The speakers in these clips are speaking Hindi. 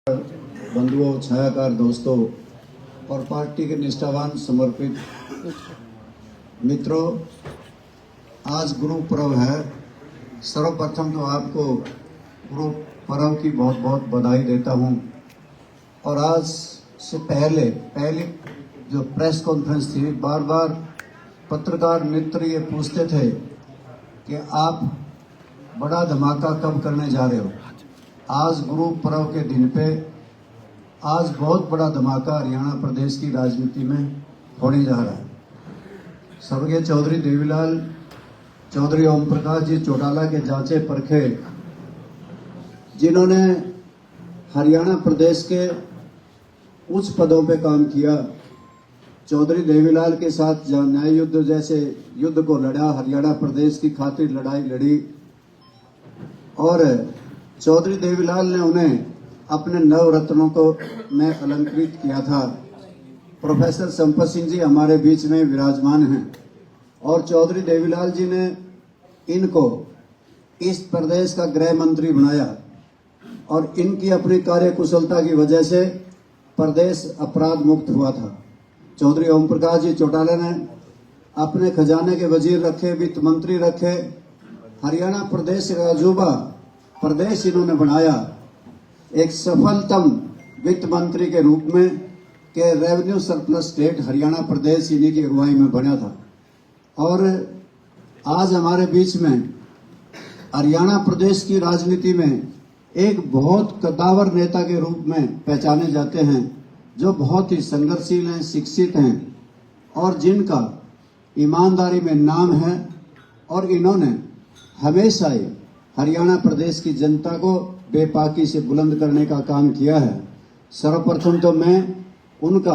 बंधुओं, छायाकार दोस्तों और पार्टी के निष्ठावान समर्पित मित्रों, आज गुरु पर्व है। सर्वप्रथम तो आपको गुरु पर्व की बहुत बहुत बधाई देता हूं। और आज से पहली जो प्रेस कॉन्फ्रेंस थी, बार बार पत्रकार मित्र ये पूछते थे कि आप बड़ा धमाका कब करने जा रहे हो। आज गुरु पर्व के दिन पे आज बहुत बड़ा धमाका हरियाणा प्रदेश की राजनीति में होने जा रहा है। स्वर्गीय चौधरी देवीलाल चौधरी ओम प्रकाश जी चौटाला के जांचे परखे, जिन्होंने हरियाणा प्रदेश के उच्च पदों पे काम किया, चौधरी देवीलाल के साथ न्याय युद्ध जैसे युद्ध को लड़ा, हरियाणा प्रदेश की खातिर लड़ाई लड़ी और चौधरी देवीलाल ने उन्हें अपने नवरत्नों को में अलंकृत किया था। प्रोफेसर संपत सिंह जी हमारे बीच में विराजमान हैं और चौधरी देवीलाल जी ने इनको इस प्रदेश का गृह मंत्री बनाया और इनकी अपनी कार्यकुशलता की वजह से प्रदेश अपराध मुक्त हुआ था। चौधरी ओम प्रकाश जी चौटाला ने अपने खजाने के वजीर रखे, वित्त मंत्री रखे, हरियाणा प्रदेश का अजूबा प्रदेश इन्होंने बनाया। एक सफलतम वित्त मंत्री के रूप में के रेवेन्यू सरप्लस स्टेट हरियाणा प्रदेश इन्हीं की अगुवाई में बना था। और आज हमारे बीच में हरियाणा प्रदेश की राजनीति में एक बहुत कद्दावर नेता के रूप में पहचाने जाते हैं, जो बहुत ही संघर्षशील हैं, शिक्षित हैं और जिनका ईमानदारी में नाम है। और इन्होंने हमेशा ही हरियाणा प्रदेश की जनता को बेपाकी से बुलंद करने का काम किया है। सर्वप्रथम तो मैं उनका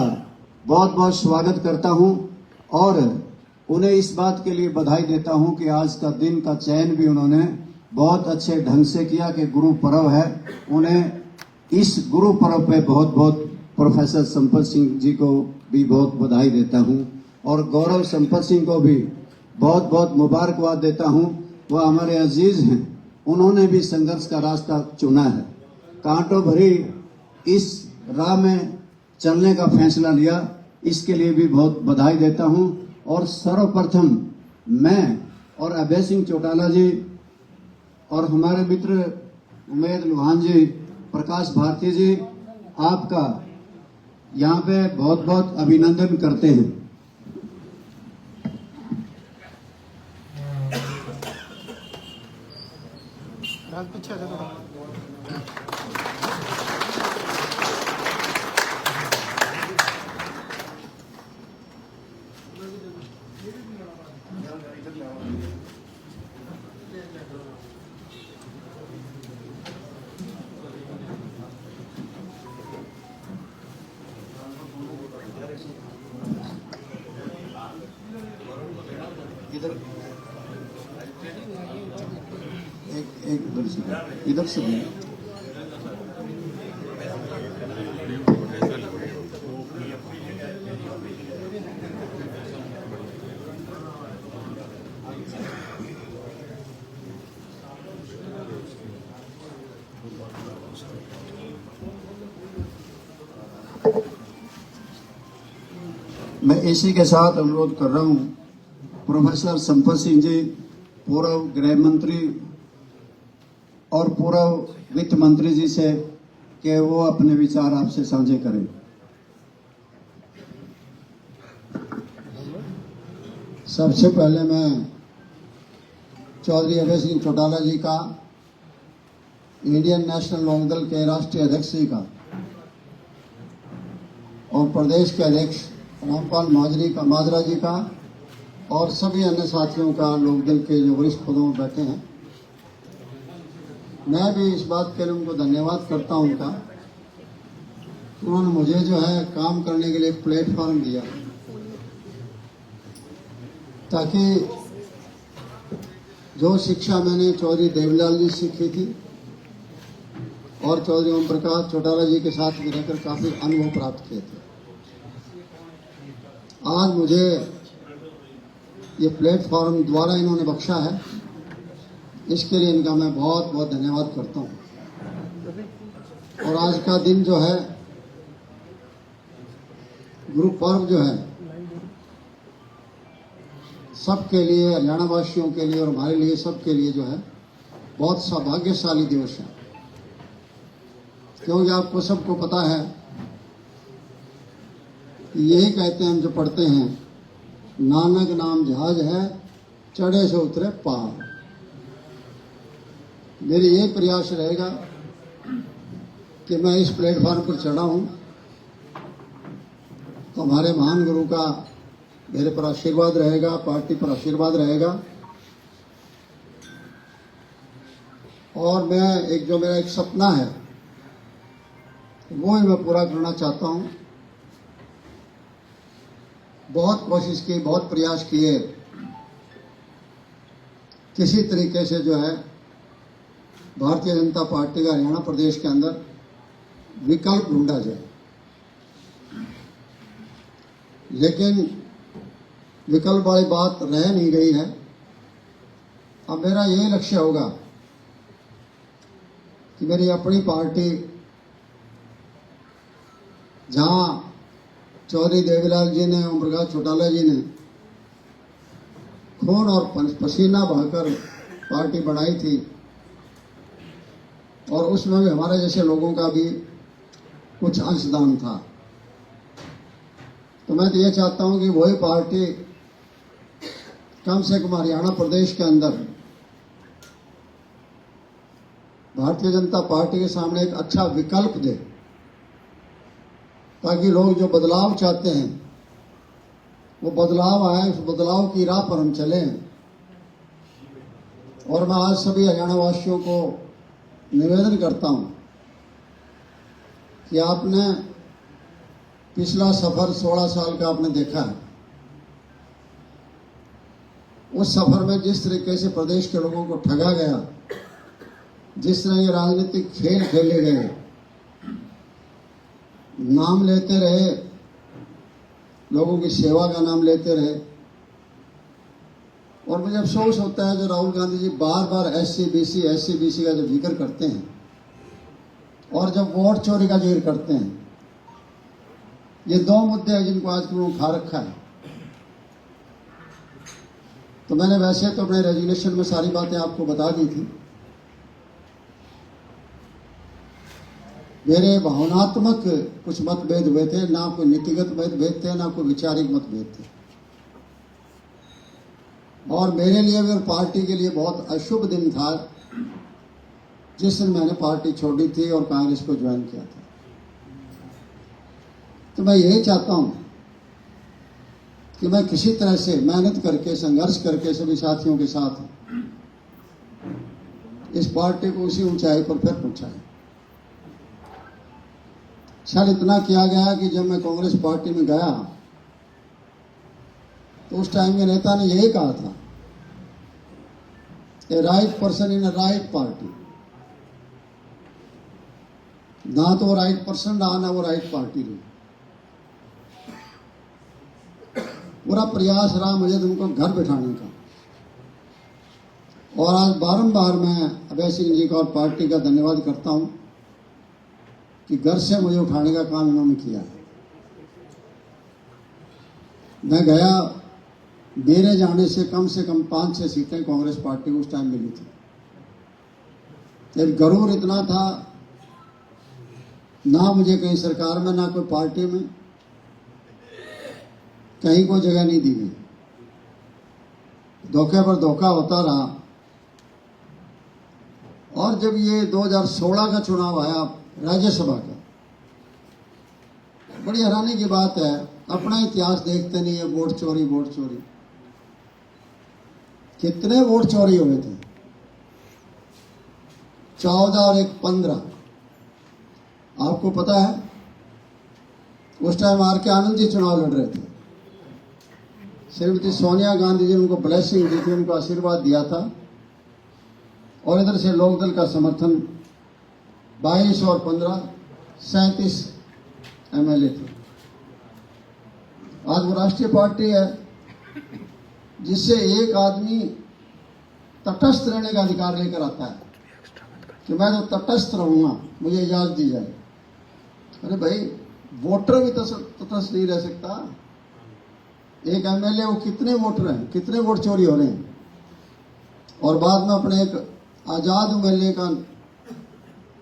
बहुत बहुत स्वागत करता हूं और उन्हें इस बात के लिए बधाई देता हूं कि आज का दिन का चयन भी उन्होंने बहुत अच्छे ढंग से किया कि गुरु पर्व है। उन्हें इस गुरु पर्व पे बहुत बहुत प्रोफेसर संपत सिंह जी को भी बहुत बधाई देता हूं और गौरव संपत सिंह को भी बहुत बहुत मुबारकबाद देता हूं। वह हमारे अजीज हैं, उन्होंने भी संघर्ष का रास्ता चुना है, कांटों भरी इस राह में चलने का फैसला लिया, इसके लिए भी बहुत बधाई देता हूं। और सर्वप्रथम मैं और अभय सिंह चौटाला जी और हमारे मित्र उमेद लोहान जी, प्रकाश भारती जी, आपका यहाँ पे बहुत बहुत अभिनंदन करते हैं। पीछे इधर इधर से भी मैं इसी के साथ अनुरोध कर रहा हूं प्रोफेसर संपत सिंह जी, पूर्व गृह मंत्री और पूर्व वित्त मंत्री जी से कि वो अपने विचार आपसे साझे करें। सबसे पहले मैं चौधरी अभय सिंह चौटाला जी का, इंडियन नेशनल लोकदल के राष्ट्रीय अध्यक्ष जी का और प्रदेश के अध्यक्ष रामपाल माजरा जी का और सभी अन्य साथियों का, लोकदल के जो वरिष्ठ पदों में बैठे हैं, मैं भी इस बात के लिए उनको धन्यवाद करता हूं उनका। उन्होंने मुझे जो है काम करने के लिए एक प्लेटफॉर्म दिया ताकि जो शिक्षा मैंने चौधरी देवीलाल जी सीखी थी और चौधरी ओम प्रकाश चौटाला जी के साथ में रहकर काफी अनुभव प्राप्त किए थे, आज मुझे ये प्लेटफॉर्म द्वारा इन्होंने बख्शा है, इसके लिए इनका मैं बहुत बहुत धन्यवाद करता हूँ। और आज का दिन जो है, गुरु पर्व जो है, सबके लिए, हरियाणा वासियों के लिए और हमारे लिए, सबके लिए जो है बहुत सौभाग्यशाली दिवस है। क्योंकि आपको सबको पता है कि यही कहते हैं हम जो पढ़ते हैं, नानक नाम जहाज है, चढ़े से उतरे पार। मेरी यही प्रयास रहेगा कि मैं इस प्लेटफॉर्म पर चढ़ा हूं तो हमारे महान गुरु का मेरे पर आशीर्वाद रहेगा, पार्टी पर आशीर्वाद रहेगा। और मैं जो मेरा एक सपना है वो ही मैं पूरा करना चाहता हूं। बहुत कोशिश की, बहुत प्रयास किए, किसी तरीके से जो है भारतीय जनता पार्टी का हरियाणा प्रदेश के अंदर विकल्प ढूंढा जाए, लेकिन विकल्प वाली बात रह नहीं गई है। अब मेरा यही लक्ष्य होगा कि मेरी अपनी पार्टी, जहां चौधरी देवीलाल जी ने, ओम प्रकाश चौटाला जी ने खून और पसीना बहाकर पार्टी बनाई थी, और उसमें भी हमारे जैसे लोगों का भी कुछ अंशदान था, तो मैं तो ये चाहता हूं कि वही पार्टी कम से कम हरियाणा प्रदेश के अंदर भारतीय जनता पार्टी के सामने एक अच्छा विकल्प दे, ताकि लोग जो बदलाव चाहते हैं वो बदलाव आए, उस बदलाव की राह पर हम चलें। और मैं आज सभी हरियाणा वासियों को निवेदन करता हूं कि आपने पिछला सफर 16 साल का आपने देखा है। उस सफर में जिस तरीके से प्रदेश के लोगों को ठगा गया, जिस तरह ये राजनीतिक खेल खेले गए, नाम लेते रहे, लोगों की सेवा का नाम लेते रहे, और मुझे अफसोस होता है जो राहुल गांधी जी बार बार एससी बीसी का जब जिक्र करते हैं और जब वोट चोरी का जिक्र करते हैं, ये दो मुद्दे हैं जिनको आज उन्होंने उठा रखा है। तो मैंने वैसे तो अपने रेजिग्नेशन में सारी बातें आपको बता दी थी। मेरे भावनात्मक कुछ मतभेद हुए थे, ना कोई नीतिगत मतभेद थे, ना कोई वैचारिक मतभेद थे, और मेरे लिए भी और पार्टी के लिए बहुत अशुभ दिन था जिस दिन मैंने पार्टी छोड़ी थी और कांग्रेस को ज्वाइन किया था। तो मैं यही चाहता हूं कि मैं किसी तरह से मेहनत करके, संघर्ष करके सभी साथियों के साथ इस पार्टी को उसी ऊंचाई पर फिर पहुंचाए। शायद इतना किया गया कि जब मैं कांग्रेस पार्टी में गया तो उस टाइम के नेता ने यही कहा था, a right person in a right party. ना तो वो राइट पर्सन रहा, ना वो राइट पार्टी रही। पूरा प्रयास रहा मुझे उनको घर बैठाने का, और आज बारंबार मैं अभय सिंह जी का और पार्टी का धन्यवाद करता हूं कि घर से मुझे उठाने का काम उन्होंने किया। मैं गया, मेरे जाने से कम 5-6 सीटें कांग्रेस पार्टी को उस टाइम मिली थी। एक गरूर इतना था, ना मुझे कहीं सरकार में, ना कोई पार्टी में कहीं कोई जगह नहीं दी गई। धोखे पर धोखा होता रहा। और जब ये 2016 का चुनाव आया राज्यसभा का, बड़ी हैरानी की बात है, अपना इतिहास देखते नहीं है, वोट चोरी। कितने वोट चोरी हुए थे? 14 और 1 15। आपको पता है उस टाइम आर के आनंद जी चुनाव लड़ रहे थे। श्रीमती सोनिया गांधी जी उनको ब्लेसिंग दी थी, उनको आशीर्वाद दिया था, और इधर से लोकदल का समर्थन 22 और 15 37 एमएलए थे। आज वो राष्ट्रीय पार्टी है जिससे एक आदमी तटस्थ रहने का अधिकार लेकर आता है कि मैं तो तटस्थ रहूंगा, मुझे इजाजत दी जाए। अरे भाई, वोटर भी तटस्थ नहीं रह सकता। एक एमएलए, वो कितने वोटर हैं, कितने वोट चोरी हो रहे हैं, और बाद में अपने एक आजाद एमएलए का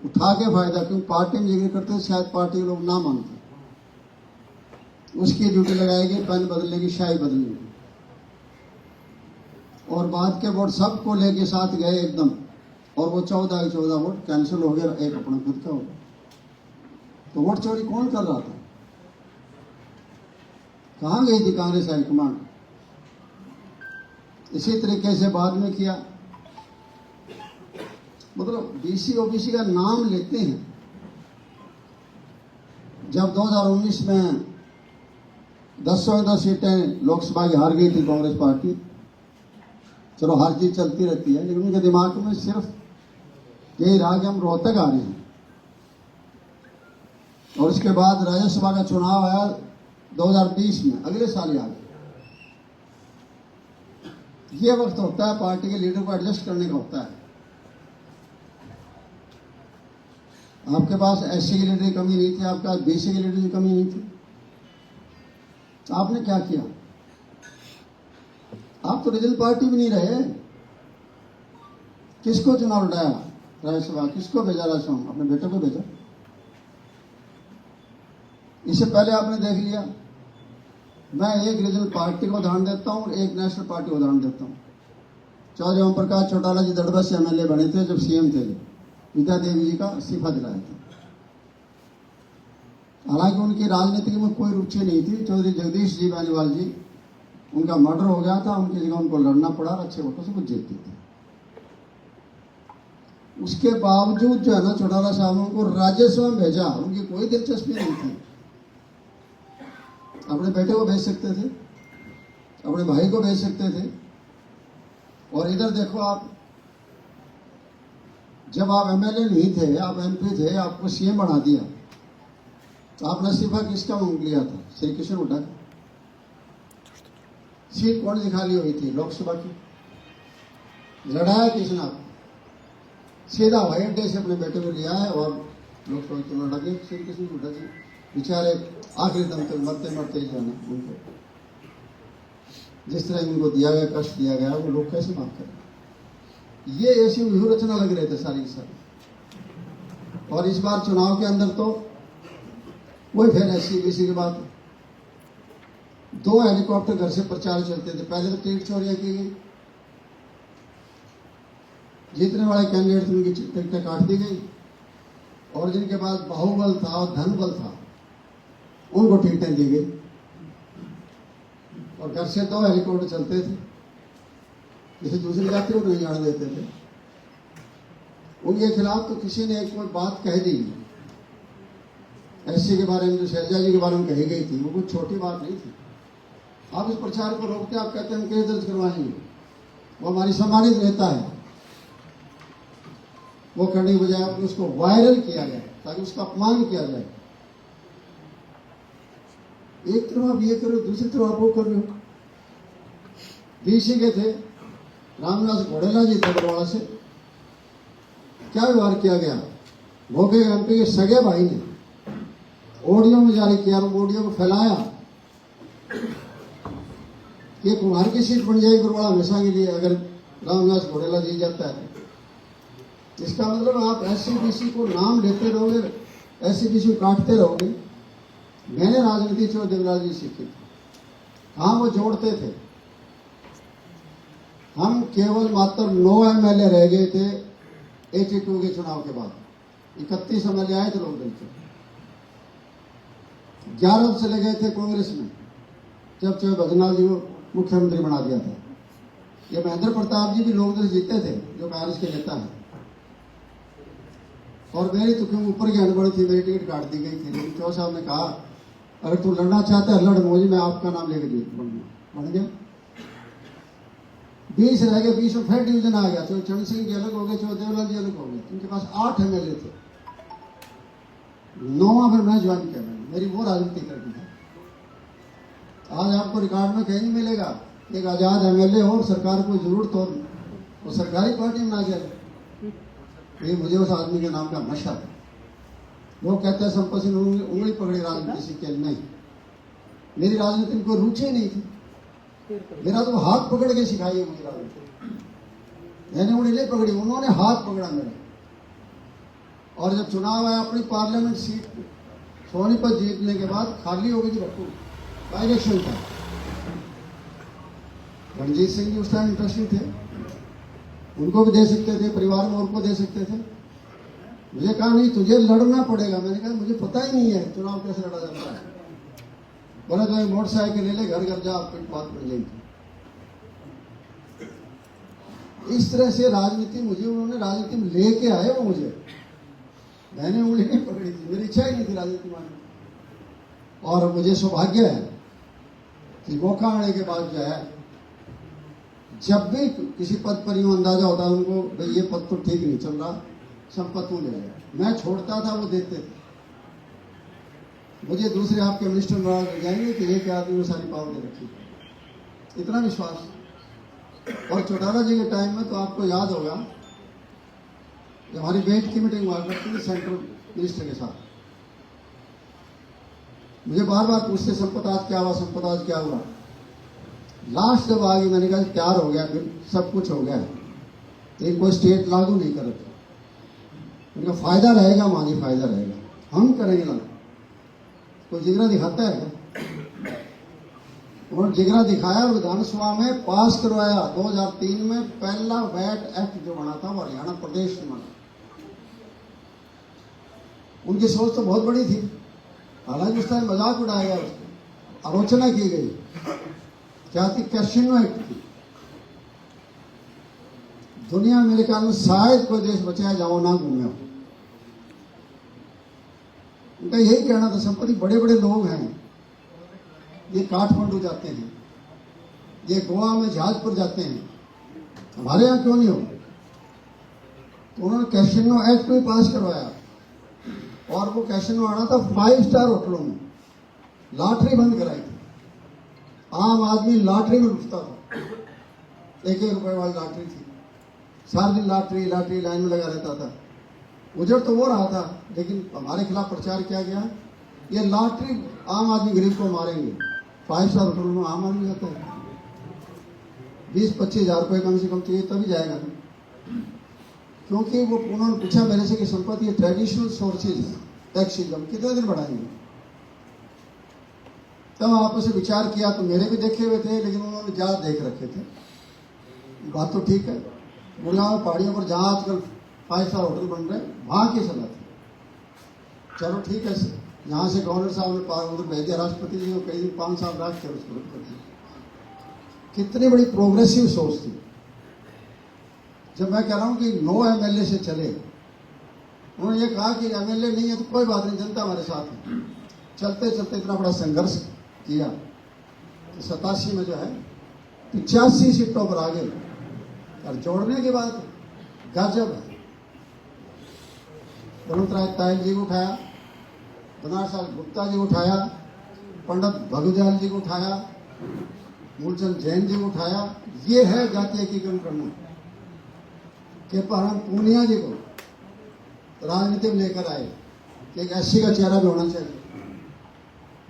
उठा के फायदा, क्योंकि पार्टी में जिक्र करते हैं, शायद पार्टी के लोग ना मानते, उसकी ड्यूटी लगाएगी पेन बदलने की, शाही बदलने की, और बाद के वोट सबको लेके साथ गए एकदम, और वो 14 के 14 वोट कैंसिल हो गया, एक अपना खुद का हो गया। तो वोट चोरी कौन कर रहा था? कहां गई थी कांग्रेस हाईकमांड? इसी तरीके से बाद में किया। मतलब बीसी ओबीसी का नाम लेते हैं। जब 2019 में 10 सीटें लोकसभा की हार गई थी कांग्रेस पार्टी, चलो हार जीत चलती रहती है, लेकिन उनके दिमाग में सिर्फ यही रहा कि हम रोहतक आ रहे हैं। और उसके बाद राज्यसभा का चुनाव आया 2020 में, अगले साल आ गया। ये वक्त होता है पार्टी के लीडर को एडजस्ट करने का होता है। आपके पास एससी के लीडर की कमी नहीं थी, आपके पास बीसी के लीडर की कमी नहीं थी, तो आपने क्या किया? आप तो रीजनल पार्टी भी नहीं रहे। किसको चुनाव लड़ाया राज्यसभा? किसको भेजा राज्यसभा? अपने बेटे को भेजा। इससे पहले आपने देख लिया, मैं एक रीजनल पार्टी को उदाहरण देता हूं और एक नेशनल पार्टी को उदाहरण देता हूं। चौधरी ओम प्रकाश चौटाला जी दड़बा से एमएलए बने थे जब सीएम थे, विद्या देवी जी का इस्तीफा दिलाया था। हालांकि उनकी राजनीति में कोई रुचि नहीं थी। चौधरी जगदीश जी बेनीवाल जी, उनका मर्डर हो गया था, उनकी जगह उनको लड़ना पड़ा, अच्छे वोटों से कुछ जीतते थे। उसके बावजूद जो है ना, चौटाला साहब ने उनको राज्यसभा में भेजा। उनकी कोई दिलचस्पी नहीं थी। अपने बेटे को भेज सकते थे, अपने भाई को भेज सकते थे। और इधर देखो आप, जब आप एमएलए नहीं थे, आप एमपी थे, आपको सीएम बना दिया, तो आपने इस्तीफा किसका मांग लिया था? श्री कृष्ण उठा के। सीट कौन सी खाली हुई थी? लोकसभा की। लड़ाया किसने? आप सीधा हवाई अड्डे से अपने बेटे को लिया है और लोकसभा चुनाव लड़ा के श्री कृष्ण उठा जी बेचारे आखिरी दम तक मरते मरते ही जाना। उनको जिस तरह उनको दिया गया, कष्ट दिया गया, वो लोग कैसे माफ करें? ये ऐसी व्यूह रचना लग रहे थे सारी की सारी। और इस बार चुनाव के अंदर तो वही फिर एससी बीसी की बात। 2 हेलीकॉप्टर घर से प्रचार चलते थे। पहले तो टिकट चोरियां की गई, जीतने वाले कैंडिडेट थे उनकी टिकटें काट दी गई, और जिनके पास बाहुबल था और धन बल था उनको टिकटें दी गई। और घर से 2 हेलीकॉप्टर चलते थे, जिसे दूसरी यात्रियों को नहीं जाने देते थे। उनके खिलाफ तो किसी ने एक कोई बात कह दी एससी के बारे में, जो शैलजा जी के बारे में कही गई थी, वो कुछ छोटी बात नहीं थी। आप इस प्रचार को रोकते, आप कहते हैं हम केस दर्ज करवाएंगे, वो हमारी सम्मानित नेता है। वो करने की बजाय उसको वायरल किया गया ताकि उसका अपमान किया जाए। एक तरफ आप ये करो, दूसरी तरफ आप वो कर रहे हो। बीसी के थे रामदास घोड़ेला जी थे बरवाड़ा से, क्या व्यवहार किया गया? भोगे एमपी के सगे भाई ने ऑडियो में जारी किया, ऑडियो को फैलाया कि कुम्हार की सीट बन जाएगी बरवाड़ा हमेशा के लिए अगर रामदास घोड़ेला जी जाता है। इसका मतलब आप एससी बीसी को नाम लेते रहोगे, एससी बीसी को काटते रहोगे। मैंने राजनीति चौधरी देवराज जी सीखी थी। हाँ, वो जोड़ते थे। हम केवल मात्र 9 एमएलए रह गए थे 82 के चुनाव के बाद। 31 एमएलए आए थे लोकदल के, 11 चले गए थे कांग्रेस में जब चौधरी भजनलाल जी को मुख्यमंत्री बना दिया था। ये महेंद्र प्रताप जी भी लोकदल जीते थे, जो कांग्रेस के नेता हैं। और मेरी तो क्यों ऊपर की अनबड़ी थी, मेरी टिकट काट दी गई थी। लेकिन चौधरी साहब ने कहा अगर तू लड़ना चाहता है लड़ मोदी, मैं आपका नाम लेकर जीत बन गया। 20 रह गए, 20 में फिर डिवीजन आ गया। तो चरण सिंह जी अलग हो गए, चौधरी देवलाल जी अलग हो गए। उनके पास 8 एमएलए थे। 9वां फिर मैं ज्वाइन किया। मेरी वो राजनीति करनी है। आज आपको रिकॉर्ड में कहीं नहीं मिलेगा एक आजाद एमएलए हो और सरकार को जरूरत हो वो सरकारी पार्टी में ना जाए। ये मुझे उस आदमी के नाम का नशा है। वो कहते हैं संपत सिंह ने उंगली पकड़ी राजनीति से के नहीं, मेरी राजनीति में कोई रुचि नहीं थी, मेरा तो हाथ पकड़ के सिखाई है मुझे राजनीति। मैंने उंगली नहीं पकड़ी, उन्होंने हाथ पकड़ा मेरा। और जब चुनाव आया अपनी पार्लियामेंट सीट सोनीपत जीतने के बाद खाली हो गई थी बट्टू, बाई इलेक्शन था। रणजीत सिंह जी उस टाइम इंटरेस्टिंग थे, उनको भी दे सकते थे, परिवार में उनको दे सकते थे। मुझे कहा नहीं तुझे लड़ना पड़ेगा। मैंने कहा मुझे पता ही नहीं है चुनाव कैसे लड़ा जाता है। बोला तो मोटरसाइकिल ले ले, घर घर जा, आपकी बात पड़ जाएगी। इस तरह से राजनीति मुझे उन्होंने राजनीति में लेके आए वो मुझे, मैंने उंगली नहीं पकड़ी थी, मेरी इच्छा ही नहीं थी राजनीति में। और मुझे सौभाग्य है कि मौका आने के बाद जो है, जब भी किसी पद पर यूं अंदाजा होता है उनको भाई ये पद तो ठीक नहीं चल रहा, संपत्ति ले जाए, मैं छोड़ता था, वो देते थे मुझे। दूसरे आपके मिनिस्टर नाराज हो जाएंगे कि एक आदमी ने सारी पावर दे रखी, इतना विश्वास। और चौटाला जी के टाइम में तो आपको याद होगा जब हमारी वेट की मीटिंग हुआ करती थी सेंट्रल मिनिस्टर के साथ, मुझे बार बार पूछते संपत आज क्या हुआ, संपत आज क्या हुआ। लास्ट जब आ गई मैंने कहा तैयार हो गया, फिर सब कुछ हो गया, लेकिन कोई स्टेट लागू नहीं कर रहे। उनका फायदा रहेगा, मानी फायदा रहेगा, हम करेंगे लागू। कोई जिगरा दिखाता है क्या? उन्होंने जिगरा दिखाया और विधानसभा में पास करवाया। 2003 में पहला वैट एक्ट जो बना था वो हरियाणा प्रदेश में बना। उनकी सोच तो बहुत बड़ी थी, हालांकि उस टाइम मजाक उड़ाया गया, उसको आलोचना की गई। क्या थी? कैसिनो एक्ट थी। दुनिया में मेरे ख्याल में शायद कोई देश बचा है जहां ना घूमे हो। उनका यही कहना था संपत्ति बड़े बड़े लोग हैं, ये काठमांडू जाते हैं, ये गोवा में जहाज पर जाते हैं, हमारे यहाँ क्यों नहीं हो? तो उन्होंने कैसिनो एक्ट भी पास करवाया। और वो कैसिनो आना था 5 स्टार होटलों में, लॉटरी बंद कराई थी। आम आदमी लॉटरी में लुटता था, 1-1 रुपए वाली लॉटरी थी, सारा दिन लॉटरी लॉटरी लाइन में लगा रहता था। उजड़ तो वो रहा था, लेकिन हमारे खिलाफ प्रचार किया गया ये लॉटरी आम आदमी गरीब को मारेंगे। 5 स्टार होटल में आम आदमी जाता है, 20-25 हज़ार रुपये कम से कम चाहिए तभी जाएगा ना। क्योंकि वो उन्होंने पूछा मेरे से कि संपत्ति ये ट्रेडिशनल सोर्सेज टैक्स इनकम कितने दिन बढ़ाएंगे। तब आपस में विचार किया तो मेरे भी देखे हुए थे, लेकिन उन्होंने ज़्यादा देख रखे थे। बात तो ठीक है, गुड़गांव पहाड़ियों पर जहाँ आजकल 5 स्टार होटल बन रहे वहाँ की सलाह थी। चलो ठीक है, यहाँ से गवर्नर साहब ने उधर भेज दिया, राष्ट्रपति जी को कई दिन 5 साल राज किया उसको। कितनी बड़ी प्रोग्रेसिव सोच थी। जब मैं कह रहा हूँ कि 9 MLA से चले, उन्होंने ये कहा कि MLA नहीं है तो कोई बात नहीं, जनता हमारे साथ है। चलते चलते इतना बड़ा संघर्ष किया तो 87 में जो है 85 सीटों पर आ गए। और जोड़ने के बाद गजब है। बलवंतराय तायल जी को उठाया, बनारस गुप्ता जी को उठाया, पंडित भगुदयाल जी को उठाया, मूलचंद जैन जी को उठाया। ये है जातीय एकीकरण करना। के परम पूनिया जी को राजनीति में लेकर आए कि एक SC का चेहरा भी होना चाहिए।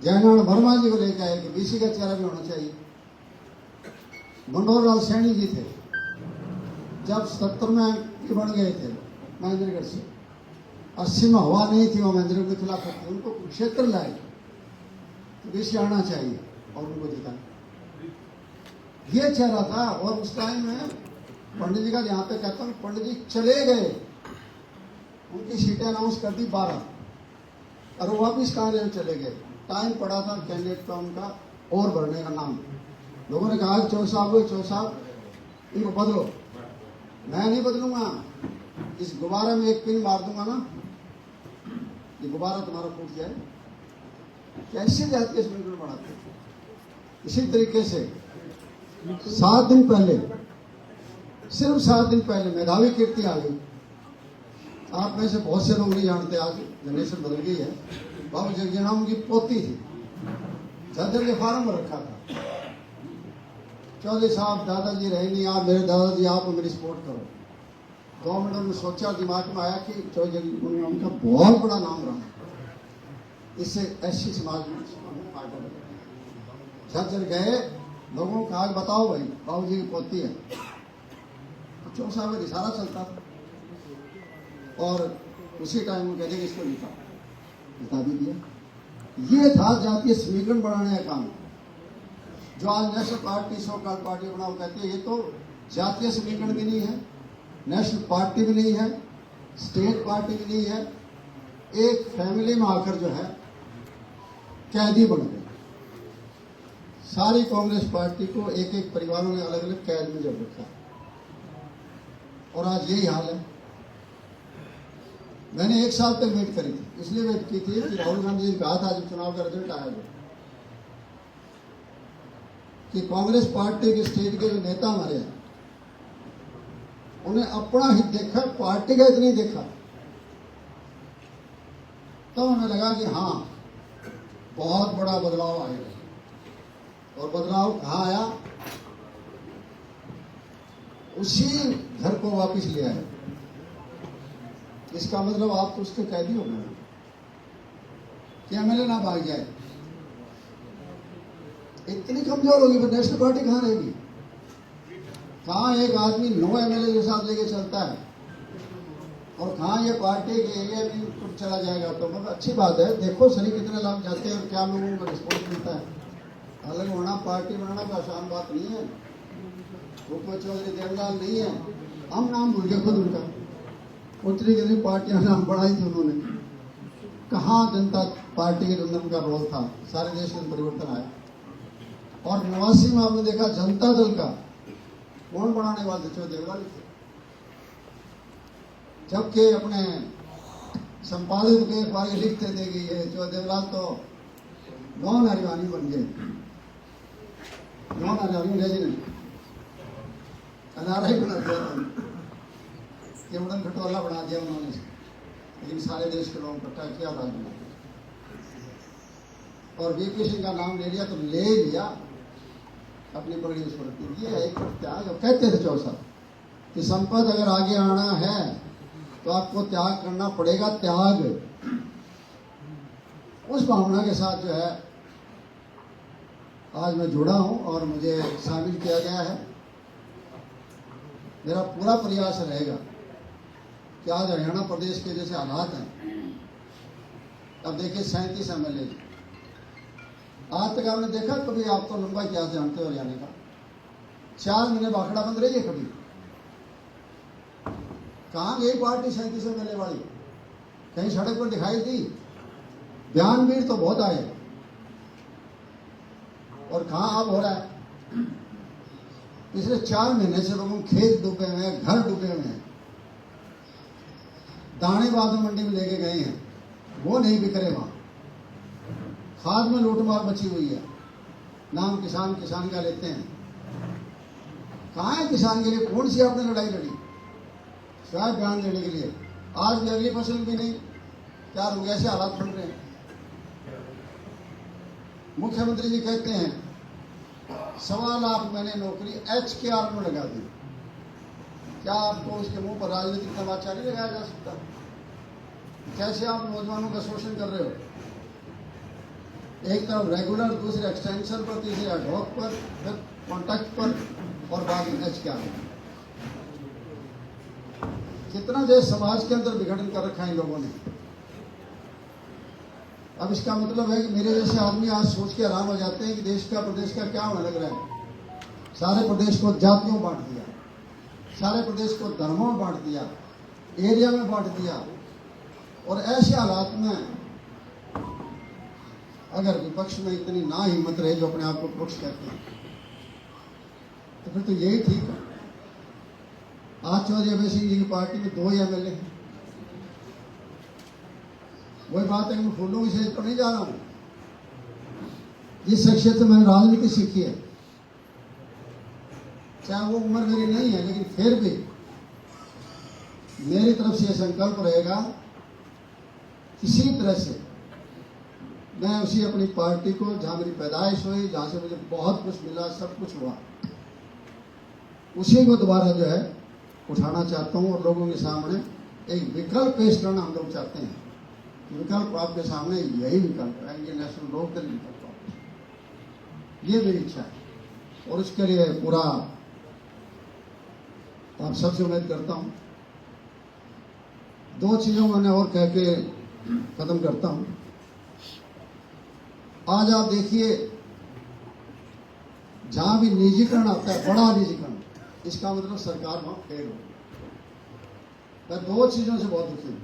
जयनारायण वर्मा जी को लेकर आए कि BC का चेहरा भी होना चाहिए। मनोहर लाल सैनी जी थे, जब 70 में बन गए थे महेंद्रगढ़ से, 80 में हवा नहीं थी, वो महेंद्रगढ़ के खिलाफ थे, उनको क्षेत्र लाए तो BC आना चाहिए और उनको जिताया। ये चेहरा था। और उस टाइम में पंडित जी का यहाँ पे कहता हूँ, पंडित जी चले गए, उनकी सीटें अनाउंस कर दी 12 और वो वापिस कहाँ चले गए। टाइम पड़ा था कैंडिडेट का उनका और भरने का नाम। लोगों ने कहा चौ साहब इनको बदलो। मैं नहीं बदलूंगा, इस गुब्बारे में एक पिन मार दूंगा ना, ये गुब्बारा तुम्हारा फूट जाए। कैसे जातीय समीकरण बढ़ाते? इसी तरीके से 7 दिन पहले, सिर्फ 7 दिन पहले मेधावी कीर्ति आ गई। आप में से बहुत से लोग नहीं जानते, आज जनरेशन बदल गई है। बाबू जगजीना उनकी पोती थी, झज्जर के फार्म में रखा था। चौधरी साहब दादाजी रहे नहीं, आप मेरे दादाजी, आप मेरी सपोर्ट करो। गवर्नमेंट ने सोचा, दिमाग में आया कि चौधरी उनका बहुत बड़ा नाम रहा, इससे एससी समाज में फायदा मिलेगा। झज्जर गए, लोगों को कहा बताओ भाई बाबू जी की पोती है, तो चौसा में इशारा चलता और उसी टाइम वो कहते इसको जिता भी दिया। ये था जातीय समीकरण बढ़ाने का काम। जो आज national party so called party बनाओ कहते हैं, ये तो जातीय समीकरण भी नहीं है, नेशनल पार्टी भी नहीं है, स्टेट पार्टी भी नहीं है, एक फैमिली में आकर जो है कैदी बन गए। सारी कांग्रेस पार्टी को एक एक परिवारों ने अलग अलग कैद में जब रखा और आज यही हाल है। मैंने 1 साल तक वेट करी थी, इसलिए वेट की थी कि राहुल गांधी जी ने कहा था जब चुनाव का रिजल्ट आया था कि कांग्रेस पार्टी के स्टेट के जो नेता हमारे हैं उन्हें अपना हित देखा, पार्टी का हित नहीं देखा। तो उन्हें लगा कि हाँ बहुत बड़ा बदलाव आएगा। और बदलाव कहाँ आया? उसी घर को वापस ले आए। इसका मतलब आप तो उसके कैदी हो गए कि एमएलए ना भाग जाए। इतनी कमजोर होगी फिर नेशनल पार्टी कहाँ रहेगी? कहाँ एक आदमी 9 एमएलए के साथ लेके चलता है और कहाँ ये पार्टी के एरिया में चला जाएगा। तो मतलब अच्छी बात है, देखो सही कितने लोग जाते हैं और क्या लोगों को रिस्पॉन्स मिलता है। अलग होना, पार्टी बनाना कोई आसान बात नहीं है। भूपेश चौधरी देवलाल नहीं है, हम नाम भूल गए खुद उनका। उतनी कितनी पार्टियां नाम बढ़ाई थी उन्होंने। कहाँ जनता पार्टी के अंदर उनका रोल था? सारे देश में परिवर्तन आया। और 89 में आपने देखा जनता दल का कौन बनाने वाले थे? देवलाल थे। जबकि अपने संपादक के बारे लिखते थे कि ये देवलाल तो नॉन हरियाणी बन गए, नॉन हरियाणी रेजिडेंट, एनआरआई बना दिया, केवड़न खटोला बना दिया उन्होंने। लेकिन सारे देश के लोगों को इकट्ठा किया, राज बना दिया। और वीपी सिंह का नाम ले लिया तो ले लिया, अपनी पगड़ी उस पर। ये एक त्याग कहते थे चौसा कि संपद अगर आगे आना है तो आपको त्याग करना पड़ेगा। त्याग उस भावना के साथ जो है आज मैं जुड़ा हूं और मुझे शामिल किया गया है। मेरा पूरा प्रयास रहेगा कि आज हरियाणा प्रदेश के जैसे हालात हैं। अब देखिए 37 एमएलए, आज तक आपने देखा कभी? आप तो लंबा इतिहास जानते हो हरियाणा का। 4 महीने बाखड़ा बंद रही है कभी? कहाँ गई पार्टी 37 एमएलए वाली? कहीं सड़क पर दिखाई दी? बयानवीर तो बहुत आए और कहाँ अब हो रहा है? पिछले 4 महीने से लोगों खेत डूबे हुए हैं, घर डूबे हुए हैं, दाने बादू मंडी में लेके गए हैं, वो नहीं बिक रहे। वहां खाद में लूटमार मची हुई है। नाम किसान किसान का लेते हैं। कहाँ है किसान के लिए? कौन सी आपने लड़ाई लड़ी शायद बयान देने के लिए? आज भी अगली फसल भी नहीं, क्या लोग ऐसे हालात बन रहे हैं। मुख्यमंत्री जी कहते हैं 1.25 लाख मैंने नौकरी HKR में लगा दी। क्या आपको उसके मुंह पर राजनीतिक तमाचा नहीं लगाया जा सकता? कैसे आप नौजवानों का शोषण कर रहे हो? एक तरफ रेगुलर, दूसरे एक्सटेंशन पर, तीसरे एडहॉक पर, फिर कॉन्ट्रैक्ट पर और बाद में HKR। कितना जो समाज के अंदर विघटन कर रखा है इन लोगों ने। अब इसका मतलब है कि मेरे जैसे आदमी आज सोच के हैरान हो जाते हैं कि देश का, प्रदेश का क्या होने लग रहा है। सारे प्रदेश को जातियों बांट दिया, सारे प्रदेश को धर्मों में बांट दिया, एरिया में बांट दिया। और ऐसे हालात में अगर विपक्ष में इतनी ना हिम्मत रहे जो अपने आप को पक्ष कहते हैं, तो फिर तो यही ठीक है। आज चौधरी अभय सिंह जी की पार्टी में 2 एमएलए हैं। वही बात है कि मैं फूलों की सेज पर नहीं जा रहा हूं। जिस शख्सियत से मैंने राजनीति सीखी है, चाहे वो उम्र मेरी नहीं है, लेकिन फिर भी मेरी तरफ से यह संकल्प रहेगा किसी तरह से मैं उसी अपनी पार्टी को, जहां मेरी पैदाइश हुई, जहां से मुझे बहुत कुछ मिला, सब कुछ हुआ, उसी को दोबारा जो है उठाना चाहता हूं और लोगों के सामने एक विकल्प पेश करना हम लोग चाहते हैं विकल्प आपके सामने यही विकल्प है, ये नेशनल लोकदल विकल्प है। ये मेरी इच्छा है और उसके लिए पूरा आप सबसे उम्मीद करता हूं। दो चीजों मैंने और कह के खत्म करता हूं। आज आप देखिए, जहां भी निजीकरण आता है, बड़ा निजीकरण, इसका मतलब सरकार वहां फेल हो। मैं दो चीजों से बहुत दुखी हूं।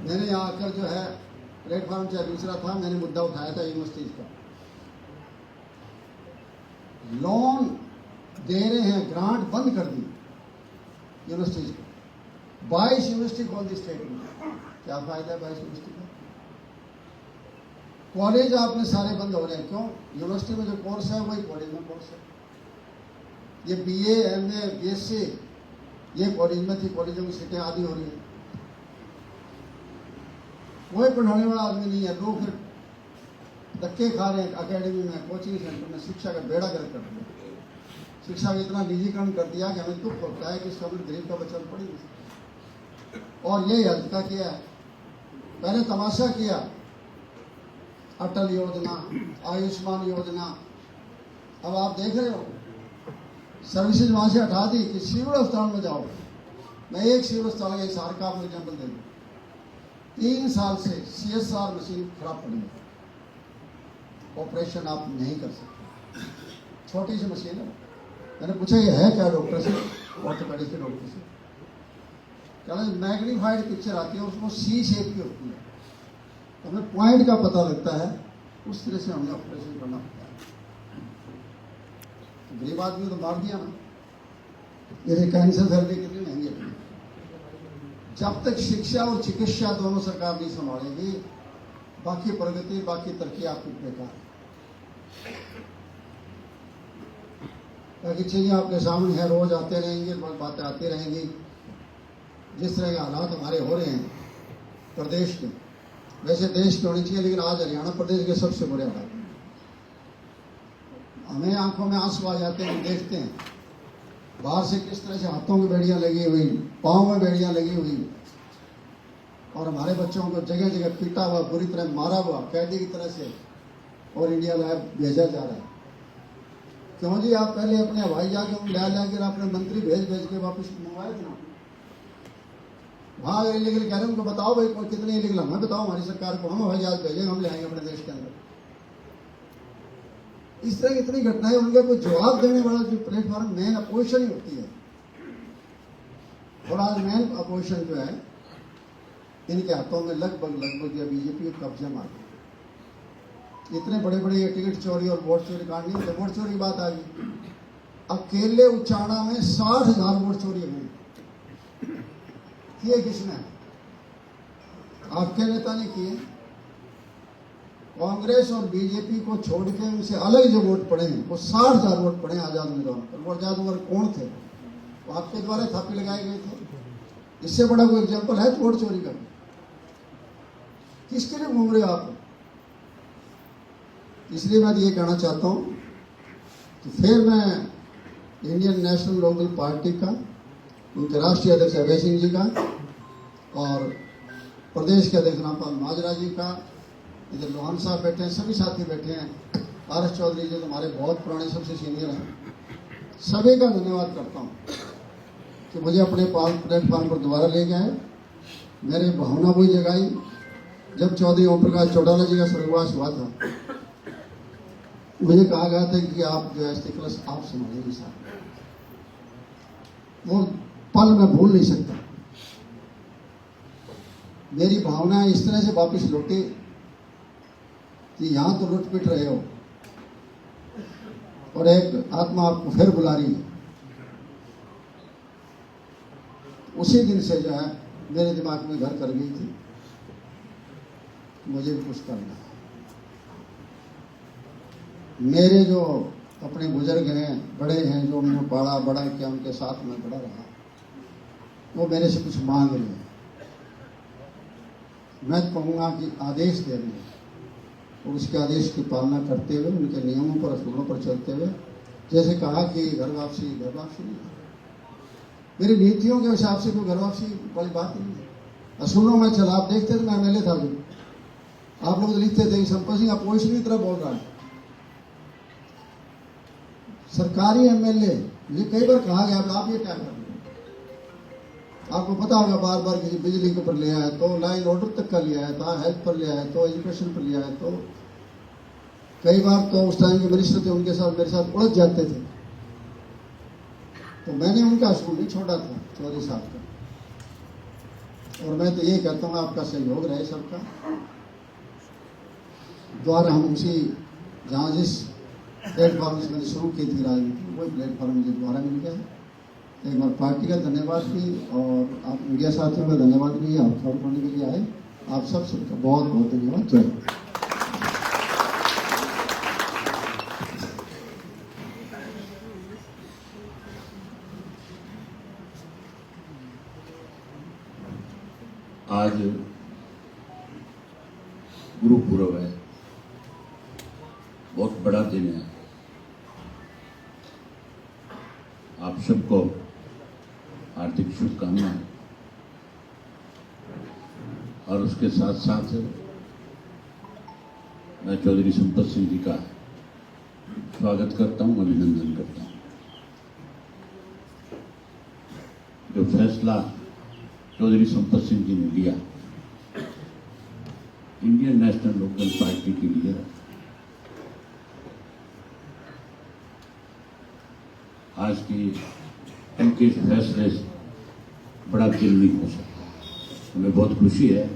मैंने यहां आकर जो है प्लेटफॉर्म चाहे दूसरा था, मैंने मुद्दा उठाया था यूनिवर्सिटीज का। लोन दे रहे हैं, ग्रांट बंद कर दी यूनिवर्सिटीज को। 22 यूनिवर्सिटी खोल दी स्टेट में। क्या फायदा है 22 यूनिवर्सिटी का? कॉलेज आपने सारे बंद हो रहे हैं। क्यों? यूनिवर्सिटी में जो कोर्स है वही कॉलेज में कोर्स है। ये BA, MA, BSc ये कॉलेज में थी, कॉलेजों में सीटें आधी हो रही है। कोई पढ़ाने वाला आदमी नहीं है। लोग फिर धक्के खा रहे हैं अकेडमी में, कोचिंग सेंटर में। शिक्षा का बेड़ा गर्क कर दिया। शिक्षा का इतना निजीकरण कर दिया कि हमें दुख होता है कि इसका गरीब का बच्चा पढ़ी नहीं सकता। और ये हल्का किया है। पहले तमाशा किया, अटल योजना, आयुष्मान योजना। अब आप देख रहे हो सर्विसेज वहां से हटा दी कि सिविल अस्पताल में जाओ। मैं एक सिविल अस्पताल का हिसार का आपको एग्जाम्पल दे दूँ। 3 साल से CSR मशीन खराब पड़ी है, ऑपरेशन आप नहीं कर सकते। छोटी सी मशीन है। मैंने पूछा ये है क्या डॉक्टर से, ऑर्थोपेडिक के डॉक्टर से। क्या मैग्नीफाइड पिक्चर आती है, उसको C शेप की होती है, तो हमें पॉइंट का पता लगता है। उस तरह से हमें ऑपरेशन करना पड़ता है। तो गरीब आदमी तो मार दिया ना। ये कैंसर थेरेपी कितनी महंगी है। जब तक शिक्षा और चिकित्सा दोनों सरकार नहीं संभालेगी, बाकी प्रगति, बाकी तरक्की आपकी बेकार है। बाकी चीजें आपके सामने है, रोज आते रहेंगे, बातें आती रहेंगी। जिस तरह के हालात हमारे हो रहे हैं प्रदेश के, वैसे देश के होने चाहिए, लेकिन आज हरियाणा प्रदेश के सबसे बुरे हालात। हमें आंखों में आंसू आ जाते हैं, देखते हैं बाहर से किस तरह से हाथों की बेड़ियां लगी हुई, पाँव में बेड़ियां लगी हुई, और हमारे बच्चों को जगह जगह पीटा हुआ, बुरी तरह मारा हुआ, कैदी की तरह से, और इंडिया लाइव भेजा जा रहा है। क्यों जी? आप पहले अपने हवाई जहाज लाकर अपने मंत्री भेज के वापस मंगवाए थे ना। वहां इलीगल कह रहे हैं, उनको बताओ भाई कितने इलीगल, हमें बताओ, हमारी सरकार को, हम हवाई जहाज भेजेंगे, हम ले आएंगे अपने देश के अंदर। इस तरह की इतनी घटनाएं, उनका कोई जवाब देने वाला जो प्लेटफॉर्म मेन अपोजिशन ही होती है। और आज मेन अपोजिशन जो है, इनके हाथों में लगभग या बीजेपी का कब्जा मार दिया। इतने बड़े बड़े ये टिकट चोरी और वोट चोरी कांड नहीं होते। वोट चोरी की बात आ गई, अकेले उचाना में 60,000 वोट चोरी हुई। किए किसने? आपके नेता ने किए। कांग्रेस और बीजेपी को छोड़ के उनसे अलग जो वोट पड़े हैं, वो 60,000 वोट पड़े आजाद उम्मीदवारों पर। वो आजाद उम्मीदवार कौन थे? वो आपके द्वारा थापे लगाए गए थे। इससे बड़ा कोई एग्जाम्पल है वोट चोरी का? किसके लिए घूम रहे हो आप? इसलिए मैं ये कहना चाहता हूं कि फिर मैं इंडियन नेशनल लोकदल पार्टी का, उनके राष्ट्रीय अध्यक्ष अभय सिंह जी का और प्रदेश के अध्यक्ष रामपाल माजरा जी का, इधर लोहान साहब बैठे हैं, सभी साथी बैठे हैं, RS चौधरी जी तो हमारे बहुत पुराने, सबसे सीनियर हैं, सभी का धन्यवाद करता हूं कि मुझे अपने प्लेटफॉर्म पर दोबारा ले गए। मेरी भावना वही जगाई जब चौधरी ओम प्रकाश चौटाला जी का स्वर्गवास हुआ था। मुझे कहा गया था कि आप जो है स्टिकलस आप संभालेंगे साहब। वो पल मैं भूल नहीं सकता। मेरी भावना इस तरह से वापस लौटी कि यहां तो लुट पिट रहे हो और एक आत्मा आपको फिर बुला रही है। उसी दिन से जो है मेरे दिमाग में घर कर गई थी, मुझे भी कुछ करना है। मेरे जो अपने बुजुर्ग हैं, बड़े हैं, जो उन्होंने पढ़ा बड़ा किया, उनके साथ में बड़ा रहा, वो मेरे से कुछ मांग रहे हैं। मैं कहूँगा कि आदेश दे रहे हैं और उसके आदेश की पालना करते हुए, उनके नियमों पर, असूलों पर चलते हुए, जैसे कहा कि घर वापसी नहीं है। मेरी नीतियों के हिसाब से कोई घर वापसी वाली बात नहीं है। सुनो मैं चला, आप देखते थे मैं एमएलए था जब, आप लोग लिखते थे संपत सिंह अपोजिशन की तरह बोल रहा है। सरकारी एमएलए, ये कई बार कहा गया आप ये क्या कर रहे हैं? आपको पता होगा बार बार किसी बिजली के ऊपर ले आया तो लाइन ऑर्डर तक का लिया है, तो हेल्थ पर लिया है, तो एजुकेशन पर लिया है, तो कई बार तो उस टाइम के मिनिस्टर थे उनके साथ मेरे साथ उलझ जाते थे, तो मैंने उनका स्कूल नहीं छोड़ा था चौधरी साहब का। और मैं तो ये कहता हूँ आपका सहयोग रहे सबका द्वारा, हम उसी जहाँ जिस प्लेटफॉर्म से मैंने शुरू की थी राजनीति, वही प्लेटफॉर्म मुझे दोबारा मिल गया है। एक बार पार्टी का धन्यवाद भी और आप मीडिया साथियों का धन्यवाद भी, आप खबर करने के लिए आए, आप सबका बहुत बहुत धन्यवाद। जय हिंद। आज गुरु पूर्व है, बहुत बड़ा दिन है। आप सबको हार्दिक शुभकामनाएं और उसके साथ साथ मैं चौधरी संपत सिंह जी का स्वागत करता हूं, अभिनंदन करता हूं। जो फैसला चौधरी संपत सिंह जी ने लिया इंडियन नेशनल लोकदल पार्टी के लिए, आज की उनके फैसले से बड़ा दिल नहीं हो सकता। हमें बहुत खुशी है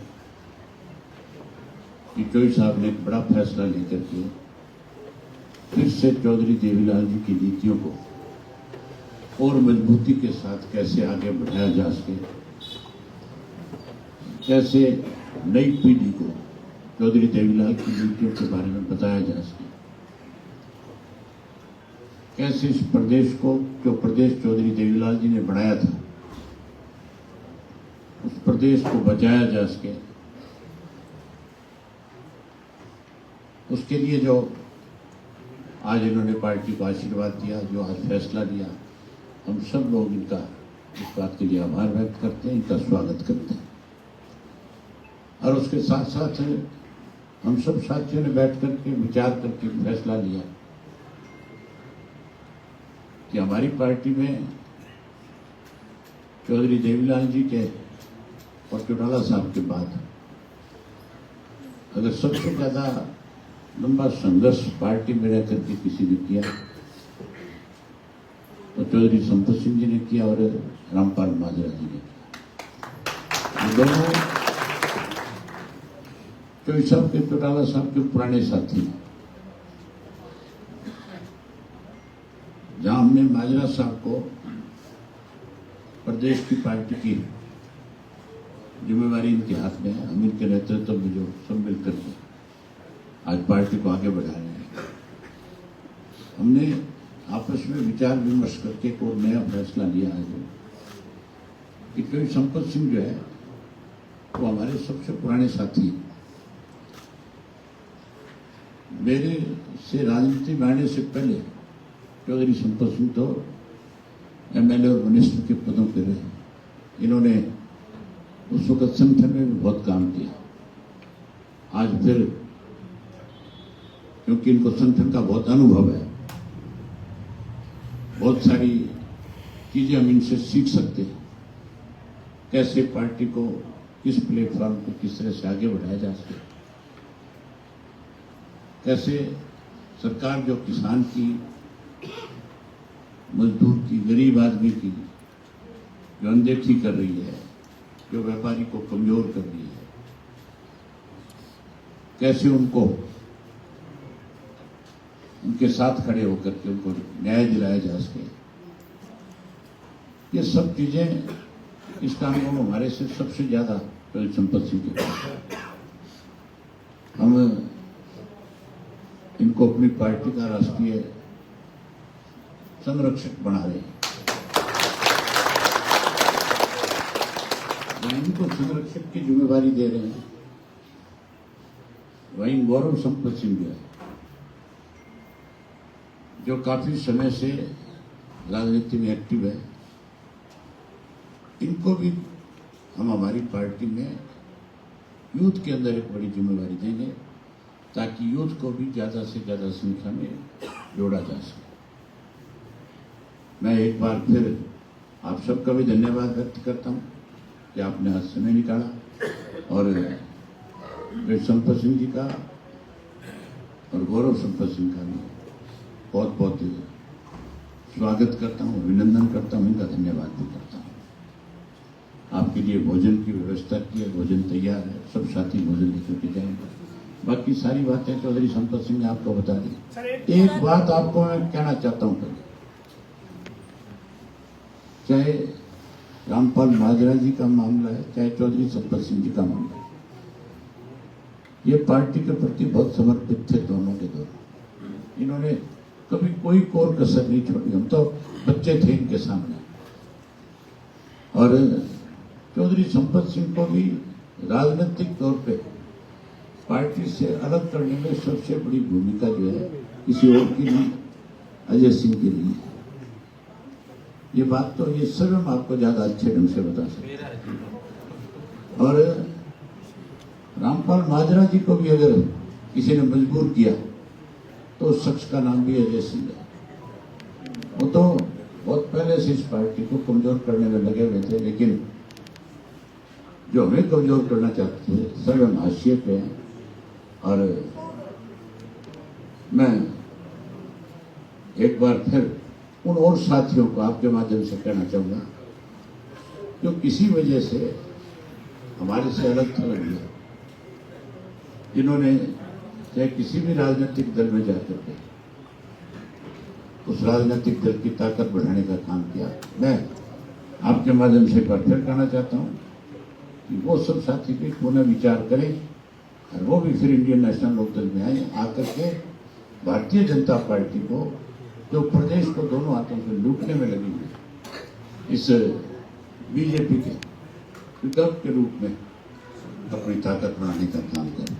कि चौधरी साहब ने एक बड़ा फैसला लेकर के फिर से चौधरी देवीलाल जी की नीतियों को और मजबूती के साथ कैसे आगे बढ़ाया जा सके, कैसे नई पीढ़ी को चौधरी देवीलाल की नीतियों के बारे में बताया जा सके, कैसे इस प्रदेश को, जो प्रदेश चौधरी देवीलाल जी ने बनाया था, उस प्रदेश को बचाया जा सके। उसके लिए जो आज इन्होंने पार्टी को आशीर्वाद दिया, जो आज फैसला लिया, हम सब लोग इनका इस बात के लिए आभार व्यक्त करते हैं, इनका स्वागत करते हैं। और उसके साथ साथ हम सब साथियों ने बैठ करके विचार करके फैसला लिया कि हमारी पार्टी में चौधरी देवीलाल जी के और चौटाला साहब के बाद अगर सबसे ज्यादा लंबा संघर्ष पार्टी में रह करके किसी ने किया तो चौधरी संपत सिंह जी ने किया और रामपाल माजरा जी ने किया। ये दोनों चौधरी साहब के, चौटाला साहब के पुराने साथी हैं। जहां हमने माजरा साहब को प्रदेश की पार्टी की जिम्मेवारी इनके हाथ में है, हम इनके नेतृत्व में जो सब मिलकर के आज पार्टी को आगे बढ़ा रहे हैं। हमने आपस में विचार विमर्श करके एक और नया फैसला लिया है कि चौधरी संपत सिंह जो है वो हमारे सबसे पुराने साथी हैं। मेरे से राजनीति में आने से पहले चौधरी संपत सिंह तो एमएलए और मिनिस्टर के पदों पर रहे। इन्होंने उस वक्त संगठन में भी बहुत काम किया। आज फिर क्योंकि इनको संगठन का बहुत अनुभव है, बहुत सारी चीजें हम इनसे सीख सकते हैं, कैसे पार्टी को किस प्लेटफॉर्म को किस तरह से आगे बढ़ाया जा सके, कैसे सरकार जो किसान की, मजदूर की, गरीब आदमी की जो अनदेखी कर रही है, जो व्यापारी को कमजोर कर रही है, कैसे उनको उनके साथ खड़े होकर के उनको न्याय दिलाया जा सके। ये सब चीजें इस काम को हमारे से सबसे ज्यादा चौधरी संपत सिंह के पास। हम इनको अपनी पार्टी का राष्ट्रीय संरक्षक बना रहे हैं। इनको संरक्षक की जिम्मेवारी दे रहे हैं। वहीं गौरव संपत सिंह जो है, जो काफी समय से राजनीति में एक्टिव है, इनको भी हम हमारी पार्टी में यूथ के अंदर एक बड़ी जिम्मेवारी देंगे ताकि यूथ को भी ज़्यादा से ज़्यादा संख्या में जोड़ा जा सके। मैं एक बार फिर आप सबका भी धन्यवाद व्यक्त करता हूँ कि आपने आज समय निकाला और संपत सिंह जी का और गौरव संपत सिंह का भी बहुत बहुत स्वागत करता हूँ, अभिनंदन करता हूँ, इनका धन्यवाद भी करता हूँ। आपके लिए भोजन की व्यवस्था की है, भोजन तैयार है, सब साथी भोजन लेकर के जाएंगे। बाकी सारी बातें चौधरी संपत सिंह ने आपको बता दी। एक बात आपको मैं कहना चाहता हूँ, पहले चाहे रामपाल माजरा जी का मामला है, चाहे चौधरी संपत सिंह जी का मामला है, ये पार्टी के प्रति बहुत समर्पित थे दोनों के दोनों। इन्होंने कभी कोई कोर कसर नहीं छोड़ी। हम तो बच्चे थे इनके सामने। और चौधरी संपत सिंह को भी राजनीतिक तौर पे पार्टी से अलग करने में सबसे बड़ी भूमिका जो है किसी और की नहीं, अजय सिंह की नहीं है। ये बात तो ये सब हम आपको ज्यादा अच्छे ढंग से बता सकते हैं। और रामपाल माजरा जी को भी अगर किसी ने मजबूर किया तो उस शख्स का नाम भी अजय सिंह है। वो तो बहुत पहले से इस पार्टी को कमजोर करने में लगे हुए थे, लेकिन जो हमें कमजोर करना चाहते थे सब हम हाशिए पे हैं। और मैं एक बार फिर उन और साथियों को आपके माध्यम से कहना चाहूंगा जो किसी वजह से हमारे से अलग थलग गया, जिन्होंने चाहे किसी भी राजनीतिक दल में जाकर के उस राजनीतिक दल की ताकत बढ़ाने का काम किया। मैं आपके माध्यम से एक बार फिर कहना चाहता हूं कि वो सब साथी भी पुनः विचार करें और वो भी फिर इंडियन नेशनल लोकदल में आए, आकर के भारतीय जनता पार्टी को जो प्रदेश को दोनों हाथों से लूटने में लगी हुई इस बीजेपी के विकल्प के रूप में अपनी ताकत बढ़ाने का काम करें।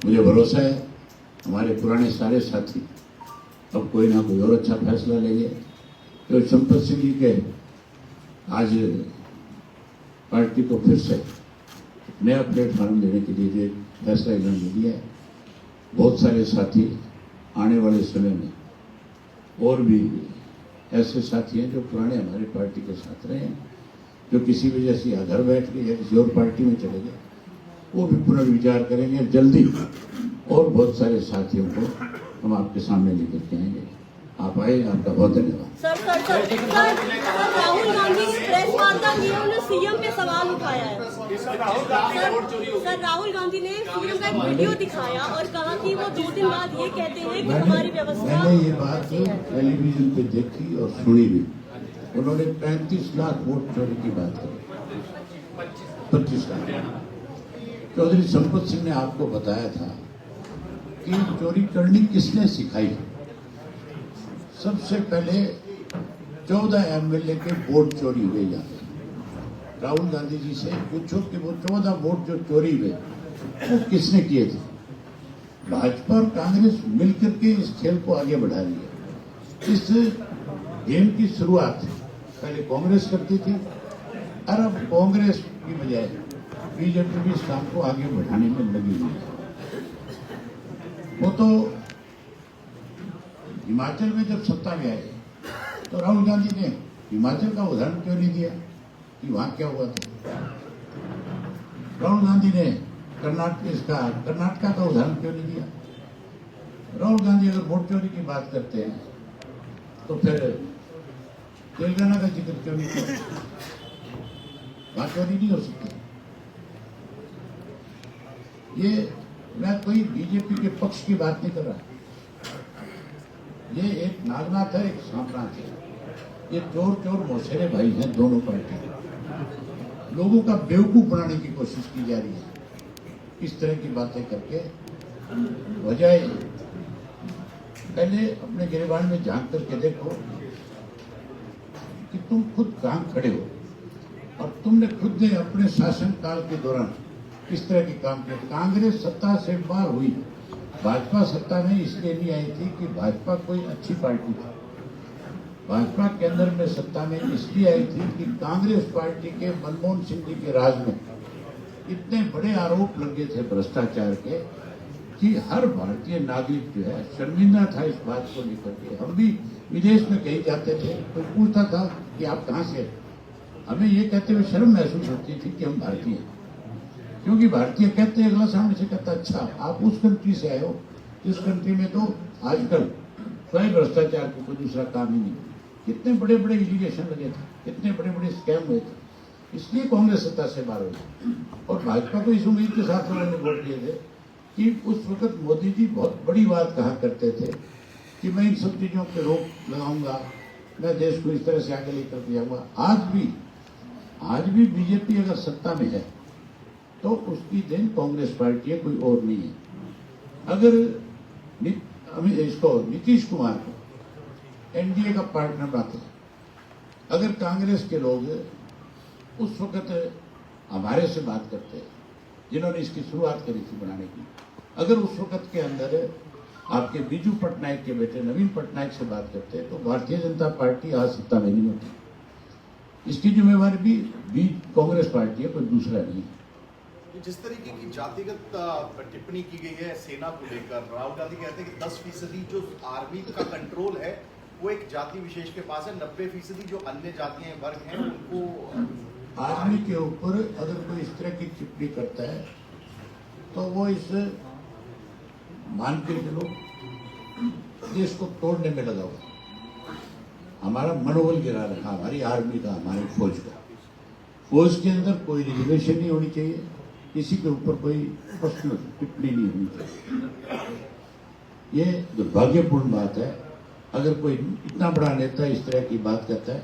मुझे भरोसा है हमारे पुराने सारे साथी अब कोई ना कोई और अच्छा फैसला लेंगे। तो संपत सिंह जी के आज पार्टी को फिर से नया प्लेटफॉर्म देने के लिए जो फैसला इन्होंने लिया है, बहुत सारे साथी आने वाले समय में और भी ऐसे साथी हैं जो पुराने हमारी पार्टी के साथ रहे हैं, जो किसी वजह से या घर बैठ गए या किसी और पार्टी में चले गए, वो भी पुनर्विचार करेंगे। जल्दी और बहुत सारे साथियों को हम आपके सामने लेकर के आएंगे। आप आए, आपका बहुत धन्यवाद। सर, राहुल गांधी ने प्रेस वार्ता की, उन्होंने सीएम पे सवाल उठाया है। सर, राहुल गांधी ने सीएम का एक वीडियो दिखाया और कहा कि वो 2 दिन बाद ये कहते हैं कि हमारी व्यवस्था। मैंने ये बात टेलीविजन पे देखी और सुनी भी। उन्होंने 35 लाख वोट चोरी की बात करी, 25 लाख। चौधरी संपत सिंह ने आपको बताया था कि चोरी करनी किसने सिखाई। सबसे पहले 14 एमएलए के वोट चोरी हुए जाते। राहुल गांधी जी से पूछो कि वो 14 वोट जो चोरी हुए वो किसने किए थे। भाजपा और कांग्रेस मिलकर के इस खेल को आगे बढ़ा रही है। इस गेम की शुरुआत पहले कांग्रेस करती थी और अब कांग्रेस की बजाय बीजेपी भी इस काम को आगे बढ़ाने में लगी हुई है। वो तो हिमाचल में जब सत्ता में आए तो राहुल गांधी ने हिमाचल का उदाहरण क्यों नहीं दिया कि वहां क्या हुआ था। राहुल गांधी ने कर्नाटका का उदाहरण क्यों नहीं दिया। राहुल गांधी अगर वोट चोरी की बात करते हैं तो फिर तेलंगाना का जिक्र क्यों नहीं किया। वहां चोरी नहीं हो सकती। ये मैं कोई बीजेपी के पक्ष की बात नहीं कर रहा। ये एक नागनाथ है, एक सांपनाथ है। ये चोर चोर मौसेरे भाई हैं दोनों पार्टी। लोगों का बेवकूफ बनाने की कोशिश की जा रही है इस तरह की बातें करके। बजाय पहले अपने गिरबान में झांक करके देखो कि तुम खुद कहां खड़े हो और तुमने खुद ने अपने शासन काल के दौरान किस तरह के काम किए। कांग्रेस सत्ता से बाहर हुई, भाजपा सत्ता में इसलिए नहीं आई थी कि भाजपा कोई अच्छी पार्टी थी भाजपा केंद्र में सत्ता में इसलिए आई थी कि कांग्रेस पार्टी के मनमोहन सिंह जी के राज में इतने बड़े आरोप लगे थे भ्रष्टाचार के कि हर भारतीय नागरिक जो है शर्मिंदा था इस बात को लेकर के। हम भी विदेश में कहीं जाते थे तो पूछता था कि आप कहाँ से हैं? हमें ये कहते हुए शर्म महसूस होती थी कि हम भारतीय हैं, क्योंकि भारतीय कहते हैं, अगला सामने से कहता अच्छा आप उस कंट्री से आए हो जिस कंट्री में तो आजकल स्वयं भ्रष्टाचार को कोई दूसरा काम ही नहीं। कितने बड़े बड़े इरिगेशन लगे थे, कितने बड़े बड़े स्कैम हुए थे, इसलिए कांग्रेस सत्ता से बाहर हुई। और भाजपा को इस उम्मीद के साथ लोगों ने वोट दिए थे कि उस वक्त मोदी जी बहुत बड़ी बात कहा करते थे कि मैं इन सब चीजों पे रोक लगाऊंगा, मैं देश को इस तरह से आगे लेकर के जाऊंगा। आज भी बीजेपी अगर सत्ता में है तो उसकी देन कांग्रेस पार्टी है, कोई और नहीं है। अगर इसको नीतीश कुमार को एनडीए का पार्टनर बनाते हैं, अगर कांग्रेस के लोग उस वक्त हमारे से बात करते हैं जिन्होंने इसकी शुरुआत करी थी बनाने की, अगर उस वक्त के अंदर आपके बीजू पटनायक के बेटे नवीन पटनायक से बात करते हैं तो भारतीय जनता पार्टी आज सत्ता में नहीं होती। इसकी जिम्मेवारी भी कांग्रेस पार्टी है, कोई दूसरा नहीं है। जिस तरीके की जातिगत टिप्पणी की गई है सेना को लेकर, राहुल गांधी कहते हैं कि 10% जो आर्मी का कंट्रोल है वो एक जाति विशेष के पास है, 90% जो अन्य जातियां वर्ग हैं उनको आर्मी के ऊपर अगर कोई इस तरह की टिप्पणी करता है तो वो इस मान के चलो देश को तोड़ने में लगा हुआ, हमारा मनोबल गिरा रखा, हमारी आर्मी का, हमारी फौज का। फौज के अंदर कोई रिजर्वेशन नहीं होनी चाहिए, किसी के ऊपर कोई पर्सनल टिप्पणी नहीं होनी चाहिए। ये दुर्भाग्यपूर्ण बात है। अगर कोई इतना बड़ा नेता इस तरह की बात करता है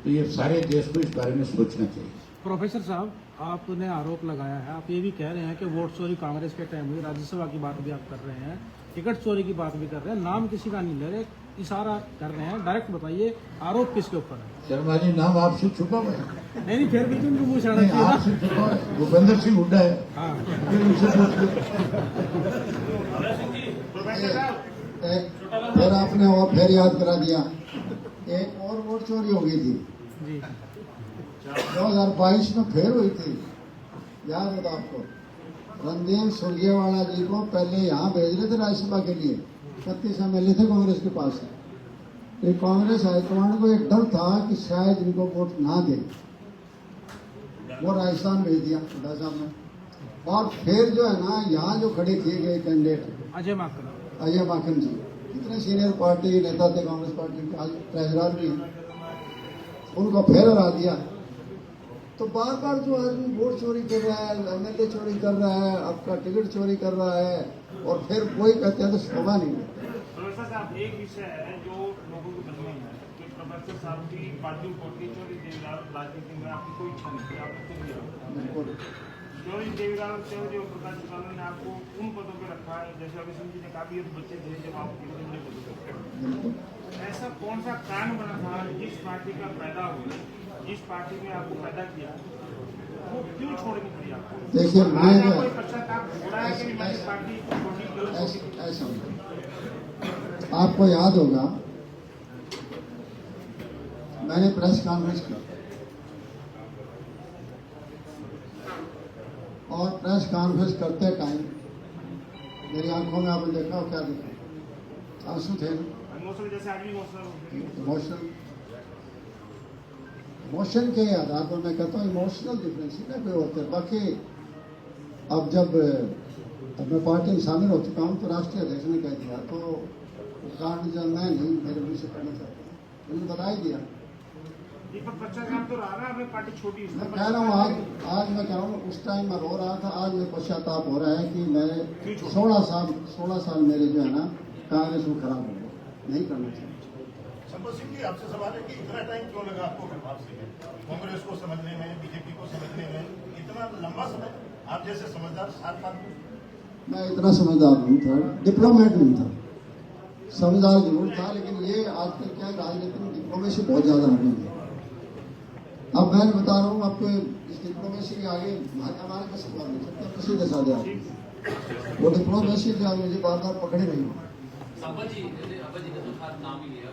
तो ये सारे देश को इस बारे में सोचना चाहिए। प्रोफेसर साहब, आपने आरोप लगाया है, आप ये भी कह रहे हैं कि वोट चोरी कांग्रेस के टाइम हुई, राज्यसभा की बात भी आप कर रहे हैं, टिकट चोरी की बात भी कर रहे हैं, नाम किसी का नहीं ले रहे, इशारा कर रहे हैं। डायरेक्ट बताइए आरोप किसके ऊपर है? शर्मा जी, नाम आपसे छुपा हुआ है? नहीं, फिर भी तुमको पूछना नहीं, चाहिए। आपसे छुपा हुआ है। भूपेंद्र सिंह हुड्डा है, हाँ, फिर उनसे पूछ लो। फिर आपने और फिर याद करा दिया, एक और वोट चोरी हो गई थी जी 2022 में, फिर हुई थी, याद है आपको? रणदीप सुरजेवाला जी को पहले यहाँ भेज रहे थे राज्यसभा के लिए, 36 MLA थे कांग्रेस के पास। तो कांग्रेस हाईकमांड को एक डर था कि शायद इनको वोट ना दे, वो राजस्थान भेज दिया हुड्डा साहब ने। और फिर जो है ना, यहाँ जो खड़े किए गए कैंडिडेट अजय माकन जी, कितने सीनियर पार्टी के नेता थे कांग्रेस पार्टी के, आज ट्रेजरर भी हैं, उनको फिर हरा दिया। तो बार बार जो आदमी वोट चोरी कर रहा है, MLA चोरी कर रहा है, आपका टिकट चोरी कर रहा है, और फिर कोई कहते हैं तो शोभा नहीं है। प्रोफेसर साहब, एक विषय है जो लोगों को बनना है कि प्रोफेसर साहब की बाजू कोटी चोरी देवीलाल राजनीति में आपकी कोई इच्छा नहीं थी, आपको बिल्कुल चोरी देवीलाल चौधरी और प्रकाश चौधरी ने आपको उन पदों पर रखा है, जैसे अभी सिंह जी ने कहा कि ये तो बच्चे थे जब आप पदों पर। ऐसा कौन सा कारण बना था जिस पार्टी का पैदा हुआ, जिस पार्टी में आपको पैदा किया, वो क्यों छोड़नी पड़ी आपको? देखिए, मैं कोई पश्चाताप हो रहा है कि हमारी पार्टी छोटी क्यों? ऐसा आपको याद होगा, मैंने प्रेस कॉन्फ्रेंस की और प्रेस कॉन्फ्रेंस करते टाइम मेरी आंखों में आपने देखा हो, क्या देखा? आंसू थे, इमोशनल, जैसे आज भी इमोशनल। इमोशन के आधार पर मैं कहता हूँ इमोशनल डिफरेंस ही ना कोई होते हैं। बाकी अब जब मैं पार्टी में शामिल हो चुका हूँ तो राष्ट्रीय अध्यक्ष ने कह दिया, तो कारण जब मैं नहीं मेरे मुझसे करना चाहता हूँ, उन्होंने बता ही दिया। तो रहा है, पार्टी छोटी, मैं कह रहा हूँ आज मैं कह रहा हूँ, उस टाइम मैं रो रहा था, आज मैं पश्चाताप हो रहा है कि मैं 16 साल मेरे जो है ना कांग्रेस में खराब हो गया, नहीं करना चाहिए। संपत सिंह जी, आपसे सवाल है कि इतना टाइम क्यों लगा आपको वापसी में, कांग्रेस को समझने में, बीजेपी को समझने में, इतना लंबा समय? आप जैसे समझदार 7 साल। मैं इतना समझदार नहीं था, डिप्लोमेट नहीं था, समझदार जरूर था, लेकिन ये आजकल क्या राजनीति में डिप्लोमेसी बहुत ज्यादा आ गई है। अब मैं बता रहा हूँ आपको, इस डिप्लोमेसी के आगे हमारे का सवाल नहीं सकता, किसी के साथ आप वो डिप्लोमेसी जो मुझे बार बार पकड़े नहीं। संपत जी का तो नाम ही लिया,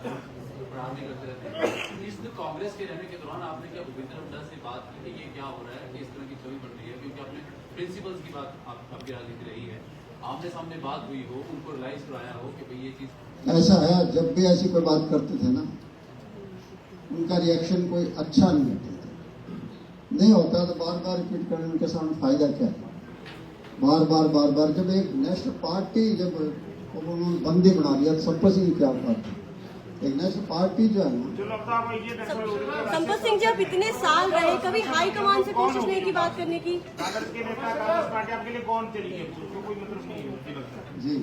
प्रहार भी करते रहते हैं। इस कांग्रेस के रहने के दौरान आपने क्या भूपेंद्र हुड्डा से बात की कि ये क्या हो रहा है कि इस तरह की छवि बन रही है, क्योंकि आपने प्रिंसिपल्स की बात आपकी राजनीति रही है, आमने सामने बात हुई हो, उनको रियलाइज कराया हो कि भाई ये चीज ऐसा है, जब भी ऐसी कोई बात करते थे ना, उनका रिएक्शन कोई अच्छा नहीं होता था। नहीं होता तो बार बार रिपीट करने उनके सामने फायदा क्या है? बार बार जब एक नेशनल पार्टी जब उन्होंने बंदी बना लिया तो संपत सिंह क्या पार्टी, एक नेशनल पार्टी जो है ना, जो लगता है ये संपत सिंह जब इतने साल रहे, कभी हाईकमान से कोशिश नहीं की बात करने की? कांग्रेस के नेता, कांग्रेस पार्टी आपके लिए कौन चली गई? उसको कोई मतलब नहीं है जी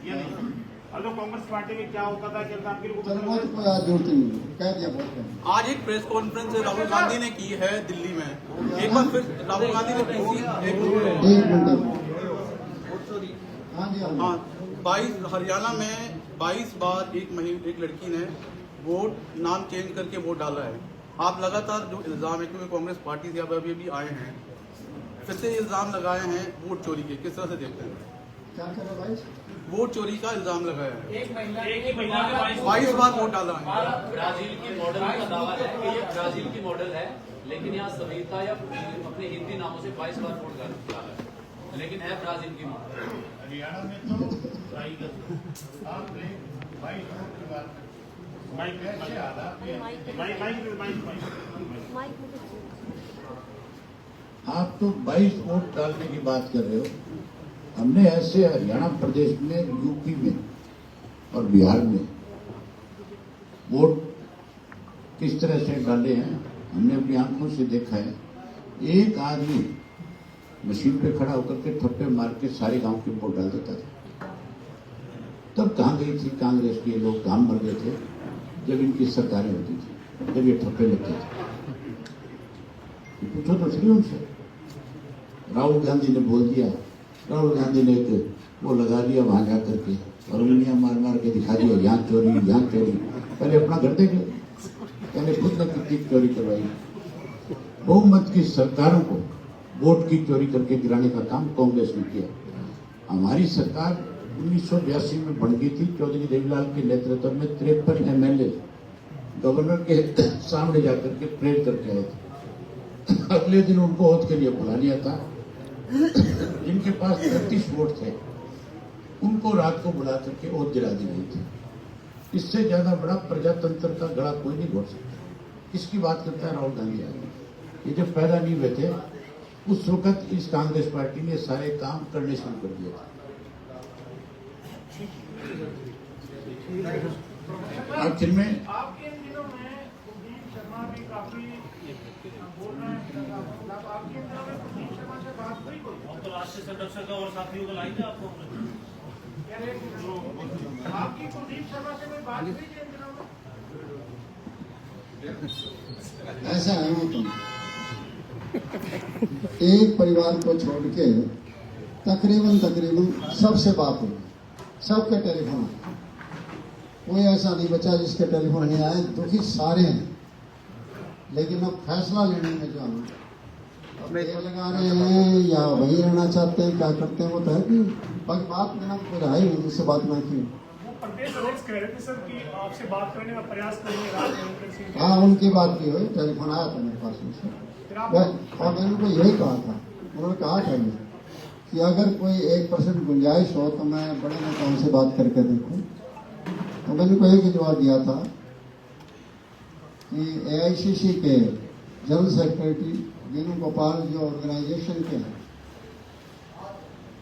ये नहीं। और जो कांग्रेस पार्टी में क्या होता था, क्या आपके लिए चलो वो तो कोई आज जरूरत नहीं है, कह दिया बहुत कह। आज एक प्रेस कॉन्फ्रेंस राहुल गांधी ने की है दिल्ली में। एक बार फिर राहुल गांधी ने एक मिनट। हाँ जी हाँ, 22 हरियाणा में 22 बार एक लड़की ने वोट नाम चेंज करके वोट डाला है। आप लगातार जो इल्जाम है, क्योंकि कांग्रेस पार्टी से आप अभी आए हैं, फिर से इल्जाम लगाए हैं वोट चोरी के, किस तरह से देखते हैं? क्या करें भाई? वोट चोरी का इल्जाम लगाया है। एक ही महीना में 22 बार वोट डाला है। ब्राजील की मॉडल का दावा है कि ये ब्राजील की मॉडल है, लेकिन यहाँ सभ्यता या अपने हिंदी नामों से 22 बार वोट डाला है, लेकिन है ब्राजील की मॉडल। हरियाणा में तो आपने 22 वोट की बात आप तो 22 वोट डालने की बात कर रहे हो। हमने ऐसे हरियाणा प्रदेश में, यूपी में और बिहार में वोट किस तरह से डाले हैं, हमने अपनी आंखों से देखा है। एक आदमी मशीन पे खड़ा होकर के ठप्पे मार के सारे गांव के वोट डाल देता था। तब कहाँ गई थी कांग्रेस के लोग? कहाँ मर गए थे जब इनकी सरकारें होती थी, जब ये ठप्पे लगते थे? पूछो तो सही उनसे। राहुल गांधी ने बोल दिया, राहुल गांधी ने एक वो लगा लिया वहां जाकर के और उंगलियां मार मार के दिखा दिया, यहाँ चोरी यहाँ चोरी। पहले अपना घर देख लो, पहले खुद ने कितनी चोरी करवाई। बहुमत की सरकारों को वोट की चोरी करके गिराने का काम कांग्रेस ने किया। हमारी सरकार 1982 में बन गई थी, चौधरी देवीलाल के नेतृत्व में 53 MLA गवर्नर के सामने जाकर के प्रेयर करके आए थे। अगले दिन उनको ओथ के लिए बुला लिया था। जिनके पास 33 वोट थे उनको रात को बुला करके ओथ दिला दी गई थी। इससे ज्यादा बड़ा प्रजातंत्र का गड़ा कोई नहीं घोट सकता। किसकी बात करता है राहुल गांधी? ये जब पैदा नहीं हुए थे उस वक्त इस कांग्रेस पार्टी ने सारे काम करने शुरू कर दिए थे। आखिर में आपके इन दिनों में कुलदीप शर्मा भी काफी बोल रहे हैं। आपके इन दिनों में कुलदीप शर्मा से बात हुई कोई? तो राष्ट्रीय सदस्य का और साथियों को लाई थे आपको? आपकी कुलदीप शर्मा से कोई बात हुई थी इन दिनों में? ऐसा है वो तुम एक परिवार को छोड़ के तकरीबन सबसे बात हुई, सबके टेलीफोन। कोई ऐसा नहीं बचा जिसके टेलीफोन नहीं आए। दुखी सारे हैं, लेकिन अब फैसला लेने में जो हम अब ये लगा रहे हैं या वही रहना चाहते हैं, क्या करते हैं वो तो है कि बाकी बात में ना कोई रहा ही नहीं जिससे बात ना की। वो प्रदेश अध्यक्ष कह रहे थे सर कि आपसे बात करने का प्रयास करेंगे राज। हाँ, उनकी बात की हुई, टेलीफोन आया था मेरे पास उनसे और मैंने उनको यही कहा था। उन्होंने कहा था कि अगर कोई 1% गुंजाइश हो तो मैं बड़े नेताओं से बात करके देखूं। तो मैंने उनको एक ही जवाब दिया था कि AICC के जनरल सेक्रेटरी दीनू गोपाल जो ऑर्गेनाइजेशन के हैं,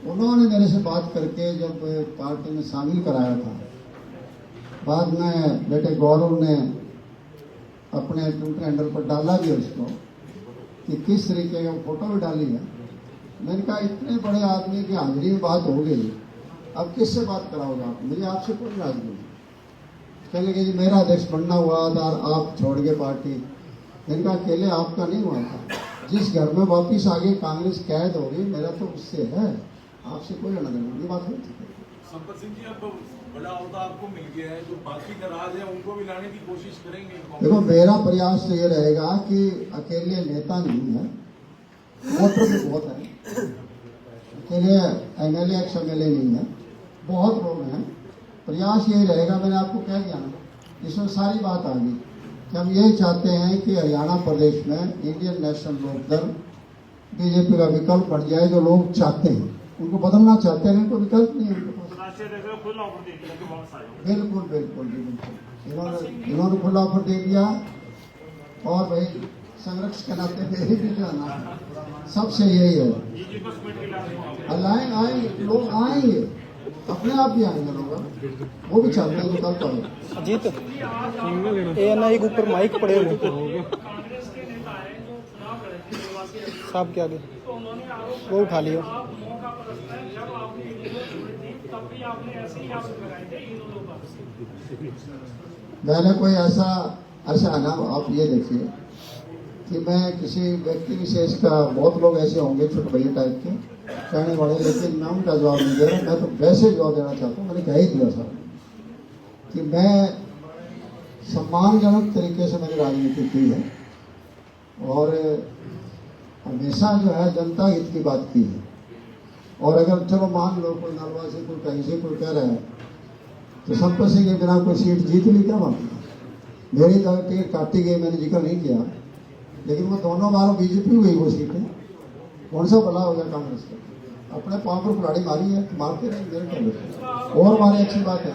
उन्होंने मेरे से बात करके जब पार्टी में शामिल कराया था, बाद में बेटे गौरव ने अपने ट्विटर हैंडल पर डाला भी उसको कि किस तरीके का फोटो भी डाली है। मैंने कहा इतने बड़े आदमी की हाजिरी में बात हो गई, अब किससे बात कराओगे आप? मुझे आपसे कोई नाराजगी नहीं। कहने लगे जी मेरा अध्यक्ष बनना हुआ था, आप छोड़ गए पार्टी। मैंने कहा अकेले आपका नहीं हुआ था, जिस घर में वापिस आगे कांग्रेस कैद हो गई, मेरा तो उससे है, आपसे कोई लेना देना। ये बात हुई थी। संपत सिंह जी, अब बड़ा अहदा आपको मिल गया है, जो बाकी नाराज है उनको भी लाने की कोशिश करेंगे? देखो, मेरा प्रयास तो ये रहेगा कि अकेले नेता नहीं है, वोटर भी बहुत है। अकेले MLA XMLA नहीं है, बहुत लोग हैं। प्रयास यही रहेगा, मैंने आपको कह दिया ना, इसमें सारी बात आ गई कि हम यही चाहते हैं कि हरियाणा प्रदेश में इंडियन नेशनल लोकदल बीजेपी का विकल्प बन जाए, जो लोग चाहते हैं, उनको बदलना चाहते हैं, उनको विकल्प नहीं है उनके पास। राष्ट्रीय अध्यक्ष को खुला ऑफर दे दिया कि वापस आ जाओ। बिल्कुल बिल्कुल जी, बिल्कुल इन्होंने खुला ऑफर दे दिया। और भाई संरक्षक के नाते मेरी भी जो है ना, सबसे यही है, आएंगे लोग, आएंगे अपने आप भी आएंगे लोग, वो भी चाहते हैं निकल पाए। अजीत ANI के ऊपर माइक पड़े हुए कांग्रेस के नेता है जो चुनाव लड़े थे निर्वाचित अध्यक्ष, साहब के आगे तो उन्होंने आरोप वो उठा लिया। मौका परस्ता है, जब आपने वीडियो छोड़ी थी तब भी आपने ऐसे ही आरोप लगाए थे इन लोगों पर। मैंने कोई ऐसा ना, आप ये देखिए कि मैं किसी व्यक्ति विशेष का, बहुत लोग ऐसे होंगे छोटे भैया टाइप के कहने वाले, लेकिन मैं उनका जवाब नहीं दे रहा। मैं तो वैसे जवाब देना चाहता हूँ, मैंने कह ही दिया सर कि मैं सम्मानजनक तरीके से मैंने राजनीति की है और हमेशा जो है जनता हित की बात की है। और अगर चलो मान लो कोई नलवा से, कोई कहीं से कोई कह रहा है तो संपत्ति के बिना कोई सीट जीत ली, क्या बात है? मेरी तो टिकट काटी गई, मैंने जिक्र नहीं किया, लेकिन वो दोनों बार बीजेपी हुई वो सीटें, कौन सा भला हो गया कांग्रेस का? अपने पाँव पर कुल्हाड़ी मारी है, मारते नहीं, मेरे क्या और मारे, अच्छी बात है।